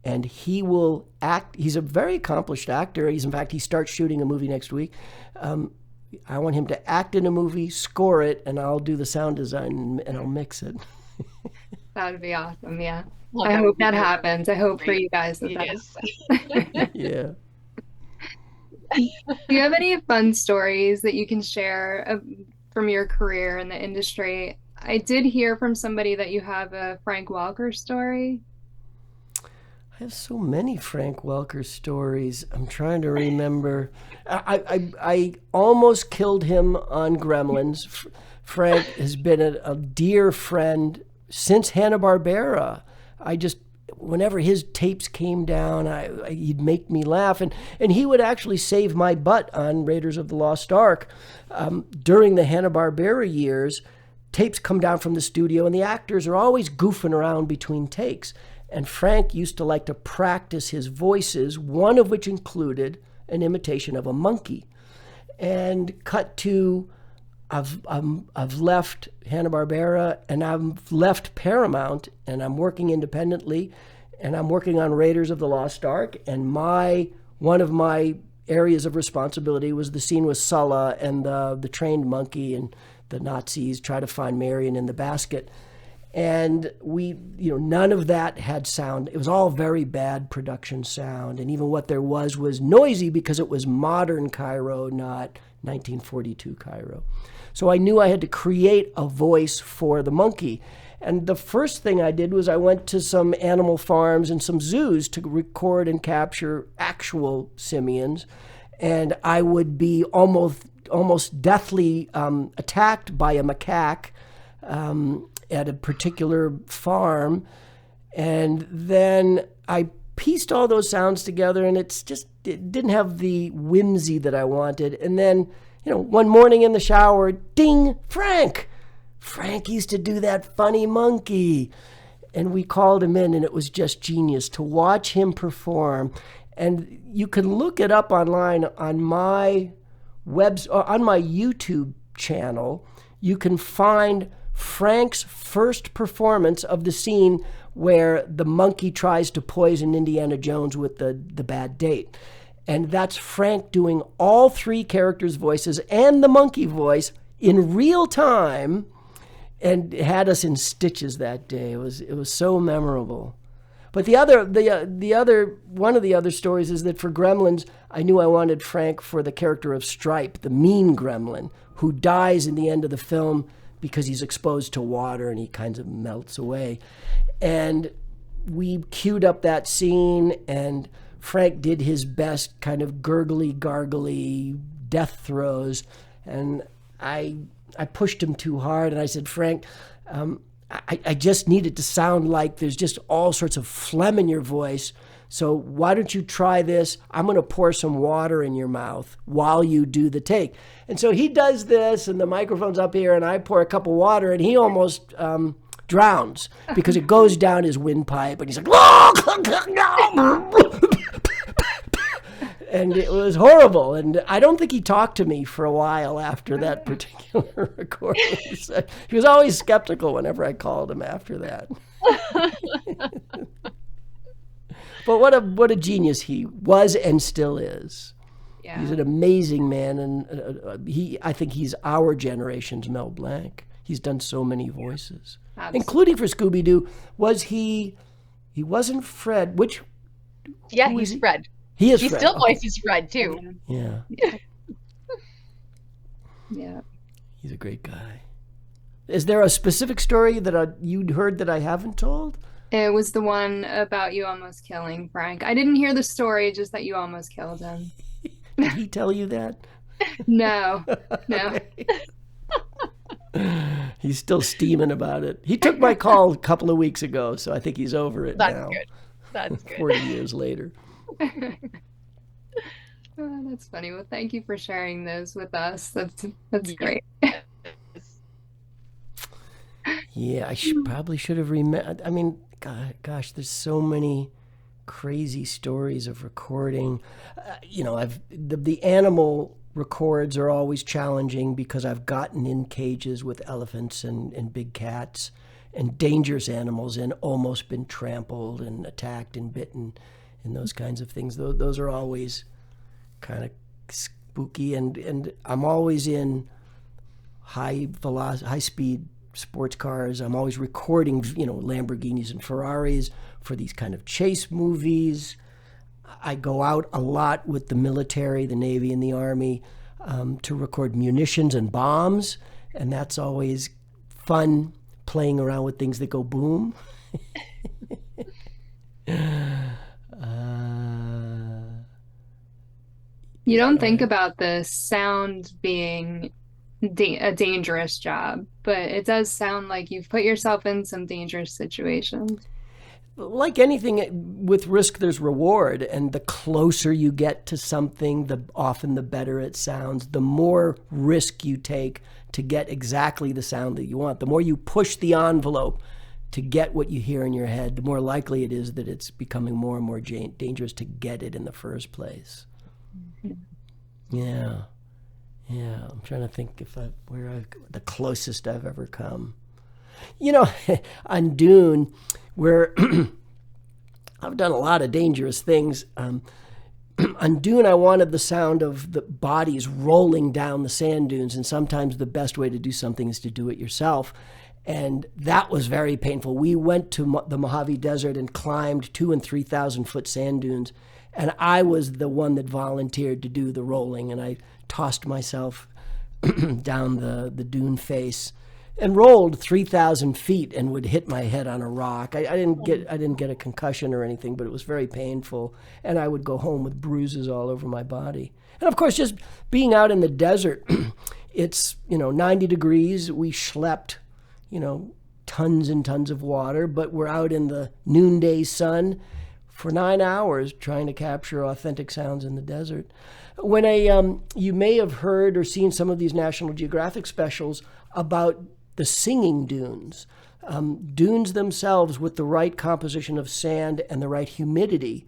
and he will act. He's a very accomplished actor. In fact, he starts shooting a movie next week. I want him to act in a movie, score it, and I'll do the sound design and I'll mix it. That would be awesome, yeah. Well, I hope that happens. I hope for you guys that happens. Yeah. Do you have any fun stories that you can share from your career in the industry? I did hear from somebody that you have a Frank Welker story. I have so many Frank Welker stories. I'm trying to remember. I almost killed him on Gremlins. Frank has been a dear friend since Hanna-Barbera. Whenever his tapes came down, he'd make me laugh. And he would actually save my butt on Raiders of the Lost Ark. During the Hanna-Barbera years, tapes come down from the studio, and the actors are always goofing around between takes. And Frank used to like to practice his voices, one of which included an imitation of a monkey. And cut to, I've left Hanna-Barbera, and I've left Paramount, and I'm working independently, and I'm working on Raiders of the Lost Ark. And one of my areas of responsibility was the scene with Sulla and the trained monkey, and the Nazis try to find Marion in the basket. And none of that had sound. It was all very bad production sound. And even what there was noisy because it was modern Cairo, not 1942 Cairo. So I knew I had to create a voice for the monkey. And the first thing I did was I went to some animal farms and some zoos to record and capture actual simians. And I would be almost deathly attacked by a macaque at a particular farm. And then I pieced all those sounds together, and it didn't have the whimsy that I wanted. And then, one morning in the shower, ding, Frank! Frank used to do that funny monkey. And we called him in, and it was just genius to watch him perform. And you can look it up online on my on my YouTube channel. You can find Frank's first performance of the scene where the monkey tries to poison Indiana Jones with the bad date. And that's Frank doing all three characters' voices and the monkey voice in real time, and had us in stitches that day. It was so memorable. But the other one of the other stories is that for Gremlins, I knew I wanted Frank for the character of Stripe, the mean gremlin, who dies in the end of the film because he's exposed to water and he kind of melts away. And we queued up that scene, and Frank did his best kind of gurgly, gargly death throes, and I pushed him too hard, and I said, Frank, I just need it to sound like there's just all sorts of phlegm in your voice. So why don't you try this? I'm going to pour some water in your mouth while you do the take. And so he does this, and the microphone's up here, and I pour a cup of water, and he almost drowns because it goes down his windpipe, and he's like, and it was horrible. And I don't think he talked to me for a while after that particular recording. So he was always skeptical whenever I called him after that. But what a genius he was and still is. Yeah. He's an amazing man, and I think he's our generation's Mel Blanc. He's done so many voices, including for Scooby-Doo. He wasn't Fred. Yeah, he's Fred. He is. He Fred. still voices Fred too. Yeah. Yeah. He's a great guy. Is there a specific story that you'd heard that I haven't told? It was the one about you almost killing Frank. I didn't hear the story, just that you almost killed him. Did he tell you that? No. He's still steaming about it. He took my call a couple of weeks ago, so I think he's over it now. That's good. 40 years later. Oh, that's funny. Well, thank you for sharing those with us. That's great. Yeah, I probably should have remembered. I mean, gosh, there's so many crazy stories of recording. The animal records are always challenging because I've gotten in cages with elephants and big cats and dangerous animals and almost been trampled and attacked and bitten and those kinds of things. Those are always kind of spooky, and I'm always in high speed sports cars. I'm always recording, Lamborghinis and Ferraris for these kind of chase movies. I go out a lot with the military, the Navy and the Army, to record munitions and bombs, and that's always fun, playing around with things that go boom. You don't think about the sound being a dangerous job, but it does sound like you've put yourself in some dangerous situations. Like anything with risk, there's reward, and the closer you get to something, often the better it sounds. The more risk you take to get exactly the sound that you want, the more you push the envelope to get what you hear in your head, the more likely it is that it's becoming more and more dangerous to get it in the first place. Yeah. I'm trying to think the closest I've ever come. On Dune, where I've done a lot of dangerous things. On Dune, I wanted the sound of the bodies rolling down the sand dunes, and sometimes the best way to do something is to do it yourself. And that was very painful. We went to the Mojave Desert and climbed 2,000 and 3,000 foot sand dunes, and I was the one that volunteered to do the rolling, and I tossed myself down the dune face and rolled 3,000 feet and would hit my head on a rock. I didn't get a concussion or anything, but it was very painful, and I would go home with bruises all over my body. And of course, just being out in the desert, it's 90 degrees. We schlepped tons and tons of water, but we're out in the noonday sun for 9 hours trying to capture authentic sounds in the desert. When you may have heard or seen some of these National Geographic specials about the singing dunes. Dunes themselves, with the right composition of sand and the right humidity,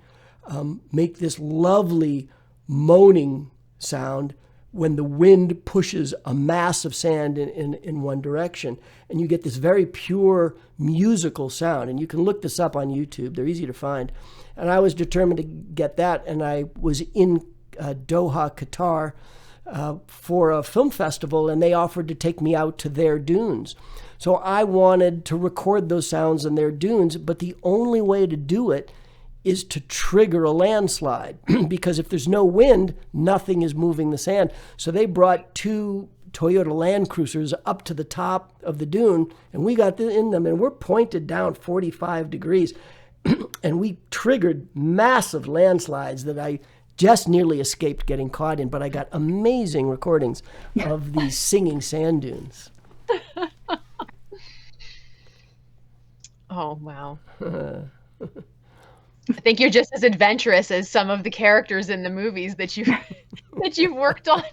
make this lovely moaning sound when the wind pushes a mass of sand in one direction. And you get this very pure musical sound. And you can look this up on YouTube. They're easy to find. And I was determined to get that. And I was in Doha, Qatar, for a film festival, and they offered to take me out to their dunes. So I wanted to record those sounds in their dunes, but the only way to do it is to trigger a landslide because if there's no wind, nothing is moving the sand. So they brought 2 Toyota Land Cruisers up to the top of the dune, and we got in them, and we're pointed down 45 degrees, and we triggered massive landslides that I just nearly escaped getting caught in, but I got amazing recordings of these singing sand dunes. Oh, wow. I think you're just as adventurous as some of the characters in the movies that you've worked on.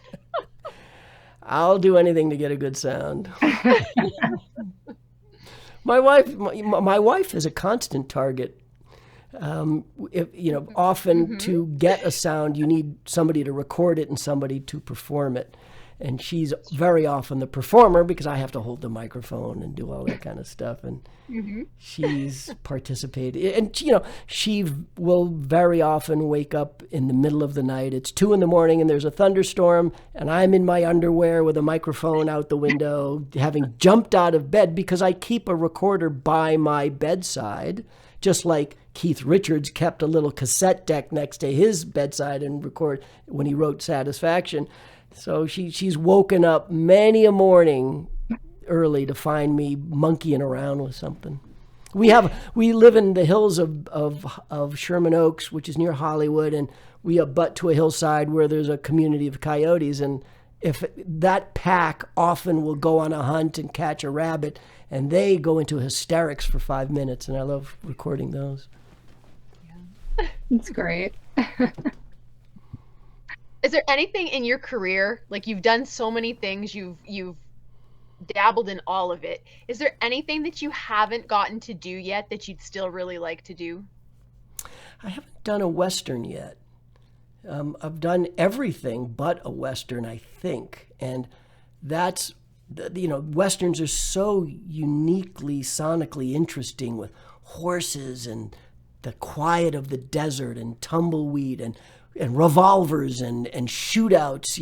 I'll do anything to get a good sound. My wife is a constant target. Often to get a sound, you need somebody to record it and somebody to perform it. And she's very often the performer because I have to hold the microphone and do all that kind of stuff. And she's participated. And, she will very often wake up in the middle of the night. It's 2 a.m. and there's a thunderstorm. And I'm in my underwear with a microphone out the window, having jumped out of bed because I keep a recorder by my bedside, just like Keith Richards kept a little cassette deck next to his bedside and record when he wrote Satisfaction. So she's woken up many a morning early to find me monkeying around with something. We live in the hills of Sherman Oaks, which is near Hollywood, and we abut to a hillside where there's a community of coyotes. And if that pack often will go on a hunt and catch a rabbit, and they go into hysterics for 5 minutes, and I love recording those. Yeah. That's great. Is there anything in your career, like you've done so many things, you've dabbled in all of it. Is there anything that you haven't gotten to do yet that you'd still really like to do? I haven't done a Western yet. I've done everything but a Western, I think. And that's, Westerns are so uniquely, sonically interesting with horses and the quiet of the desert and tumbleweed and revolvers and shootouts,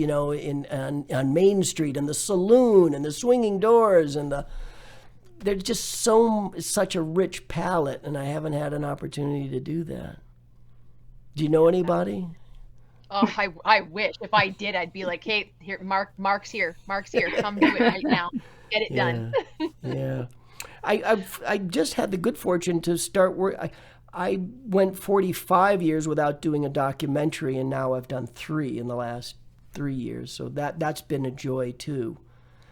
on Main Street and the saloon and the swinging doors there's just such a rich palette, and I haven't had an opportunity to do that. Do you know anybody? Oh, I wish. If I did, I'd be like, hey, here, Mark's here, come do it right now, get it done. Yeah. I just had the good fortune to start work. I went 45 years without doing a documentary, and now I've done 3 in the last 3 years. So that's been a joy too.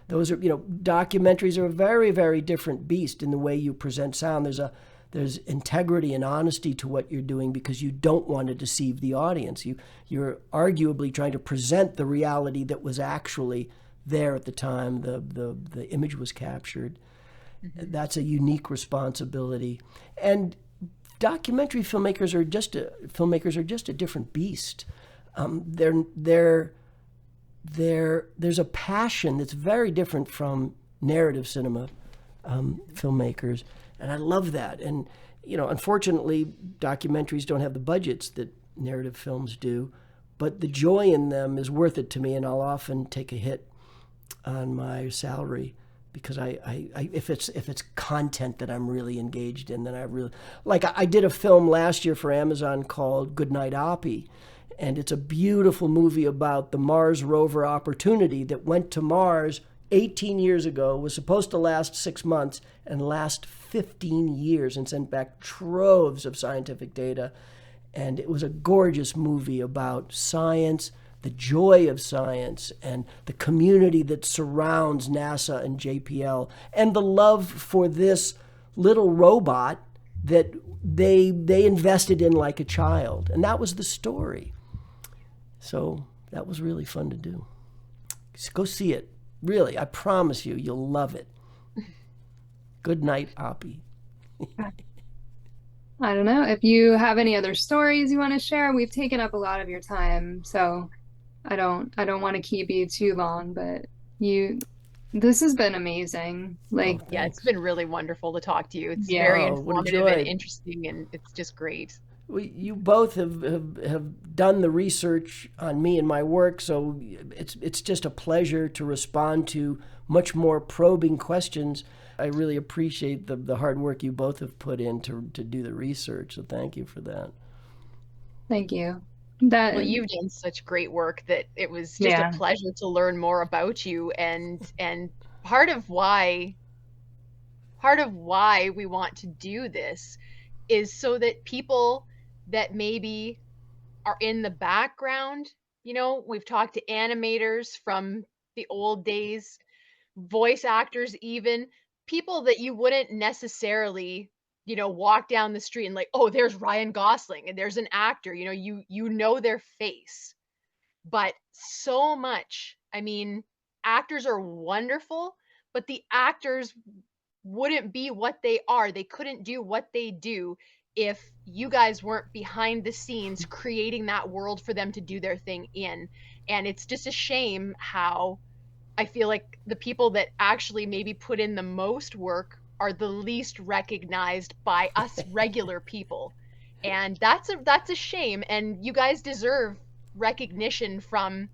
Those are, documentaries are a very, very different beast in the way you present sound. There's integrity and honesty to what you're doing because you don't want to deceive the audience. You're arguably trying to present the reality that was actually there at the time the image was captured. Mm-hmm. That's a unique responsibility. And documentary filmmakers are just a different beast. There's a passion that's very different from narrative cinema filmmakers, and I love that. And unfortunately, documentaries don't have the budgets that narrative films do, but the joy in them is worth it to me, and I'll often take a hit on my salary. Because if it's content that I'm really engaged in, then I did a film last year for Amazon called Goodnight Oppie, and it's a beautiful movie about the Mars rover Opportunity that went to Mars 18 years ago, was supposed to last 6 months and last 15 years and sent back troves of scientific data. And it was a gorgeous movie about science, the joy of science, and the community that surrounds NASA and JPL, and the love for this little robot that they invested in like a child. And that was the story. So that was really fun to do. Just go see it. Really, I promise you, you'll love it. Good night, Oppie. I don't know if you have any other stories you want to share. We've taken up a lot of your time, so I don't want to keep you too long, but this has been amazing. Yeah, it's been really wonderful to talk to you. It's very informative and interesting, and it's just great. you both have done the research on me and my work, so it's just a pleasure to respond to much more probing questions. I really appreciate the hard work you both have put in to do the research, so thank you for that. Thank you. Well, you've done such great work that it was just a pleasure to learn more about you, and part of why we want to do this is so that people that maybe are in the background, you know, we've talked to animators from the old days, voice actors, even people that you wouldn't necessarily, you know, walk down the street and like, oh, there's Ryan Gosling and there's an actor, you know, you know their face. But so much, I mean, actors are wonderful, but the actors wouldn't be what they are. They couldn't do what they do if you guys weren't behind the scenes creating that world for them to do their thing in. And it's just a shame how I feel like the people that actually maybe put in the most work are the least recognized by us regular people. And that's a shame. And you guys deserve recognition from,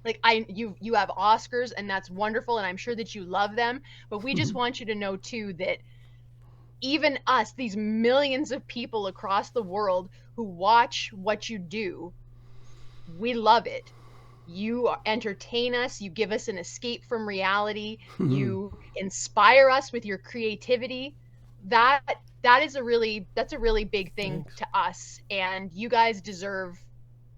like, you have Oscars, and that's wonderful, and I'm sure that you love them, but we just want you to know too that even us, these millions of people across the world who watch what you do, we love it. You entertain us, you give us an escape from reality, you inspire us with your creativity. That's a really big thing to us, and you guys deserve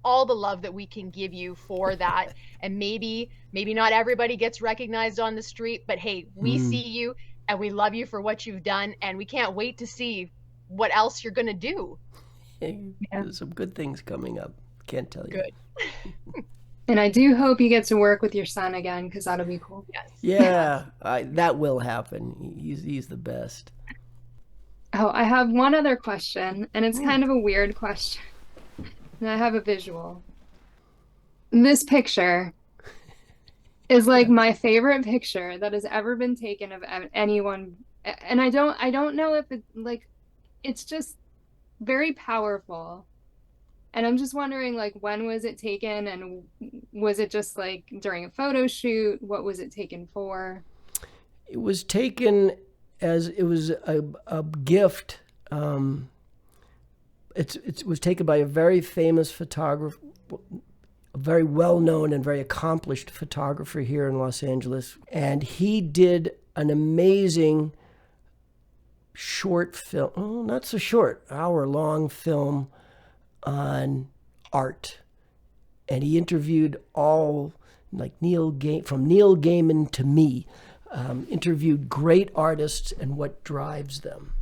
all the love that we can give you for that. And maybe not everybody gets recognized on the street, but hey, we see you and we love you for what you've done, and we can't wait to see what else you're going to do. There's some good things coming up. Can't tell you. Good. And I do hope you get to work with your son again, because that'll be cool. Yes. Yeah, that will happen. He's the best. Oh, I have one other question, and it's kind of a weird question. And I have a visual. This picture is like my favorite picture that has ever been taken of anyone. And I don't know if it's just very powerful. And I'm just wondering, like, when was it taken, and was it just like during a photo shoot? What was it taken for? It was taken as it was a gift. It was taken by a very famous photographer, a very well-known and very accomplished photographer here in Los Angeles. And he did an amazing short film, not so short, hour-long film on art. And he interviewed all, like from Neil Gaiman to me, interviewed great artists and what drives them.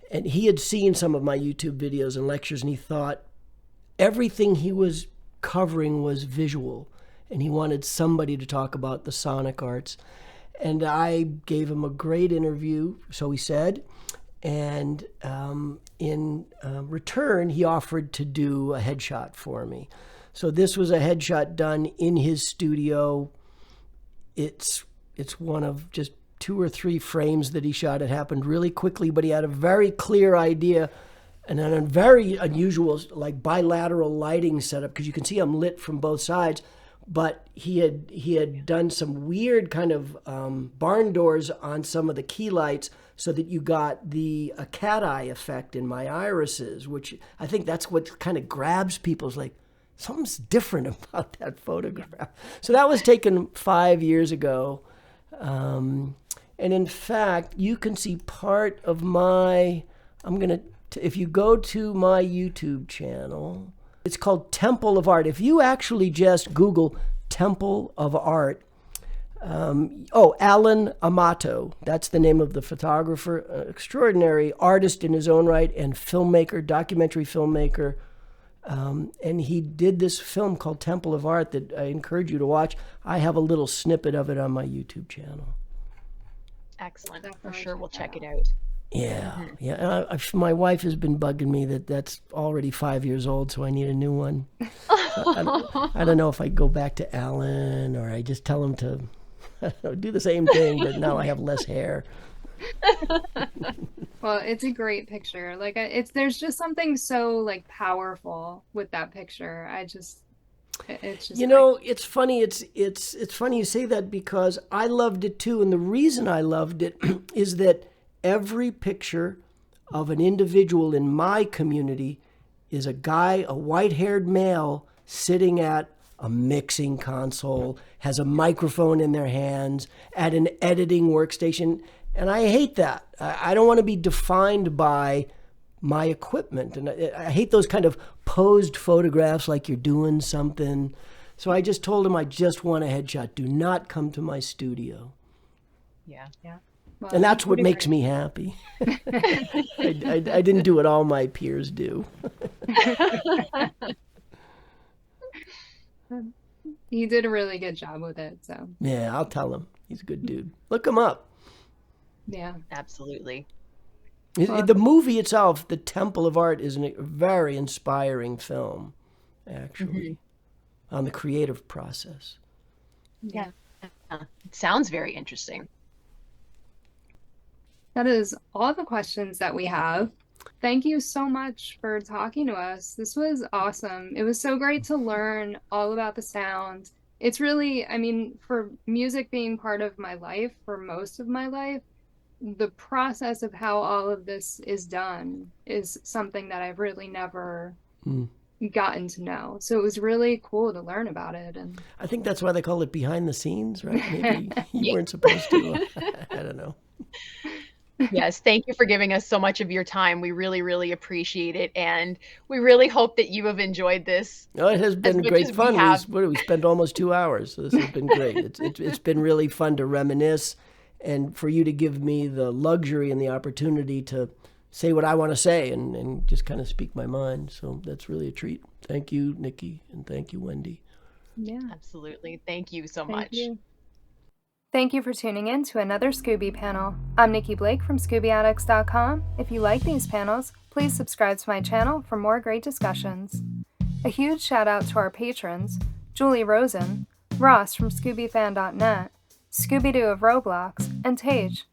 And he had seen some of my YouTube videos and lectures, and he thought everything he was covering was visual, and he wanted somebody to talk about the sonic arts. And I gave him a great interview, so he said, and in return, he offered to do a headshot for me. So this was a headshot done in his studio. It's one of just 2 or 3 frames that he shot. It happened really quickly, but he had a very clear idea and then a very unusual, like, bilateral lighting setup, because you can see I'm lit from both sides. But he had done some weird kind of barn doors on some of the key lights so that you got a cat eye effect in my irises, which I think that's what kind of grabs people's, like, something's different about that photograph. So that was taken 5 years ago. And in fact, you can see part of my, if you go to my YouTube channel, it's called Temple of Art. If you actually just Google Temple of Art, Alan Amato, that's the name of the photographer, extraordinary artist in his own right and filmmaker, documentary filmmaker. And he did this film called Temple of Art that I encourage you to watch. I have a little snippet of it on my YouTube channel. Excellent. For sure, we'll check it out. Yeah, yeah. My wife has been bugging me that's already 5 years old, so I need a new one. I don't know if I go back to Alan or I just tell him to do the same thing, but now I have less hair. Well, it's a great picture. Like there's just something so like powerful with that picture. It's just You know, it's funny. It's funny you say that because I loved it too, and the reason I loved it is that every picture of an individual in my community is a guy, a white-haired male, sitting at a mixing console, has a microphone in their hands, at an editing workstation, and I hate that. I don't want to be defined by my equipment, and I hate those kind of posed photographs like you're doing something. So I just told him I just want a headshot. Do not come to my studio. Yeah. well, And that's what pretty makes me happy. I didn't do what all my peers do. He did a really good job with it. So Yeah, I'll tell him. He's a good dude. Look him up. yeah. Absolutely. The movie itself, The Temple of Art, is a very inspiring film, actually, on the creative process. Yeah. It sounds very interesting. That is all the questions that we have. Thank you so much for talking to us. This was awesome. It was so great to learn all about the sound. It's really, I mean, for music being part of my life for most of my life, the process of how all of this is done is something that I've really never gotten to know. So it was really cool to learn about it. And I think that's why they call it behind the scenes, right? Maybe you weren't supposed to. I don't know. Yes, thank you for giving us so much of your time. We really, really appreciate it. And we really hope that you have enjoyed this. No, it has been much great as we fun. have. We spent almost 2 hours, so this has been great. It's been really fun to reminisce, and for you to give me the luxury and the opportunity to say what I want to say and just kind of speak my mind. So that's really a treat. Thank you, Nikki, and thank you, Wendy. yeah. Absolutely. Thank you so Thank much. you. Thank you for tuning in to another Scooby panel. I'm Nikki Blake from ScoobyAddicts.com. If you like these panels, please subscribe to my channel for more great discussions. A huge shout out to our patrons, Julie Rosen, Ross from ScoobyFan.net, Scooby-Doo of Roblox, and Tage.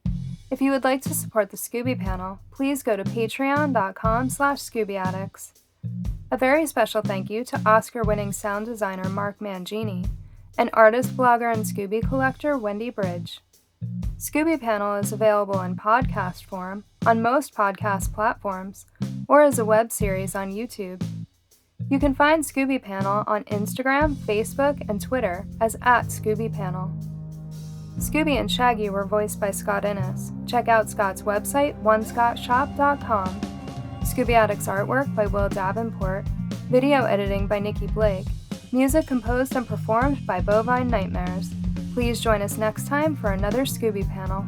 If you would like to support the Scooby panel, please go to patreon.com/ScoobyAddicts. A very special thank you to Oscar-winning sound designer Mark Mangini, and artist, blogger, and Scooby collector Wendy BRYDGE. Scooby Panel is available in podcast form on most podcast platforms or as a web series on YouTube. You can find Scooby Panel on Instagram, Facebook, and Twitter as @ScoobyPanel. Scooby and Shaggy were voiced by Scott Innes. Check out Scott's website, onescottshop.com. Scooby Addicts artwork by Will Davenport. Video editing by Nikki Blake. Music composed and performed by Bovine Nightmares. Please join us next time for another Scooby panel.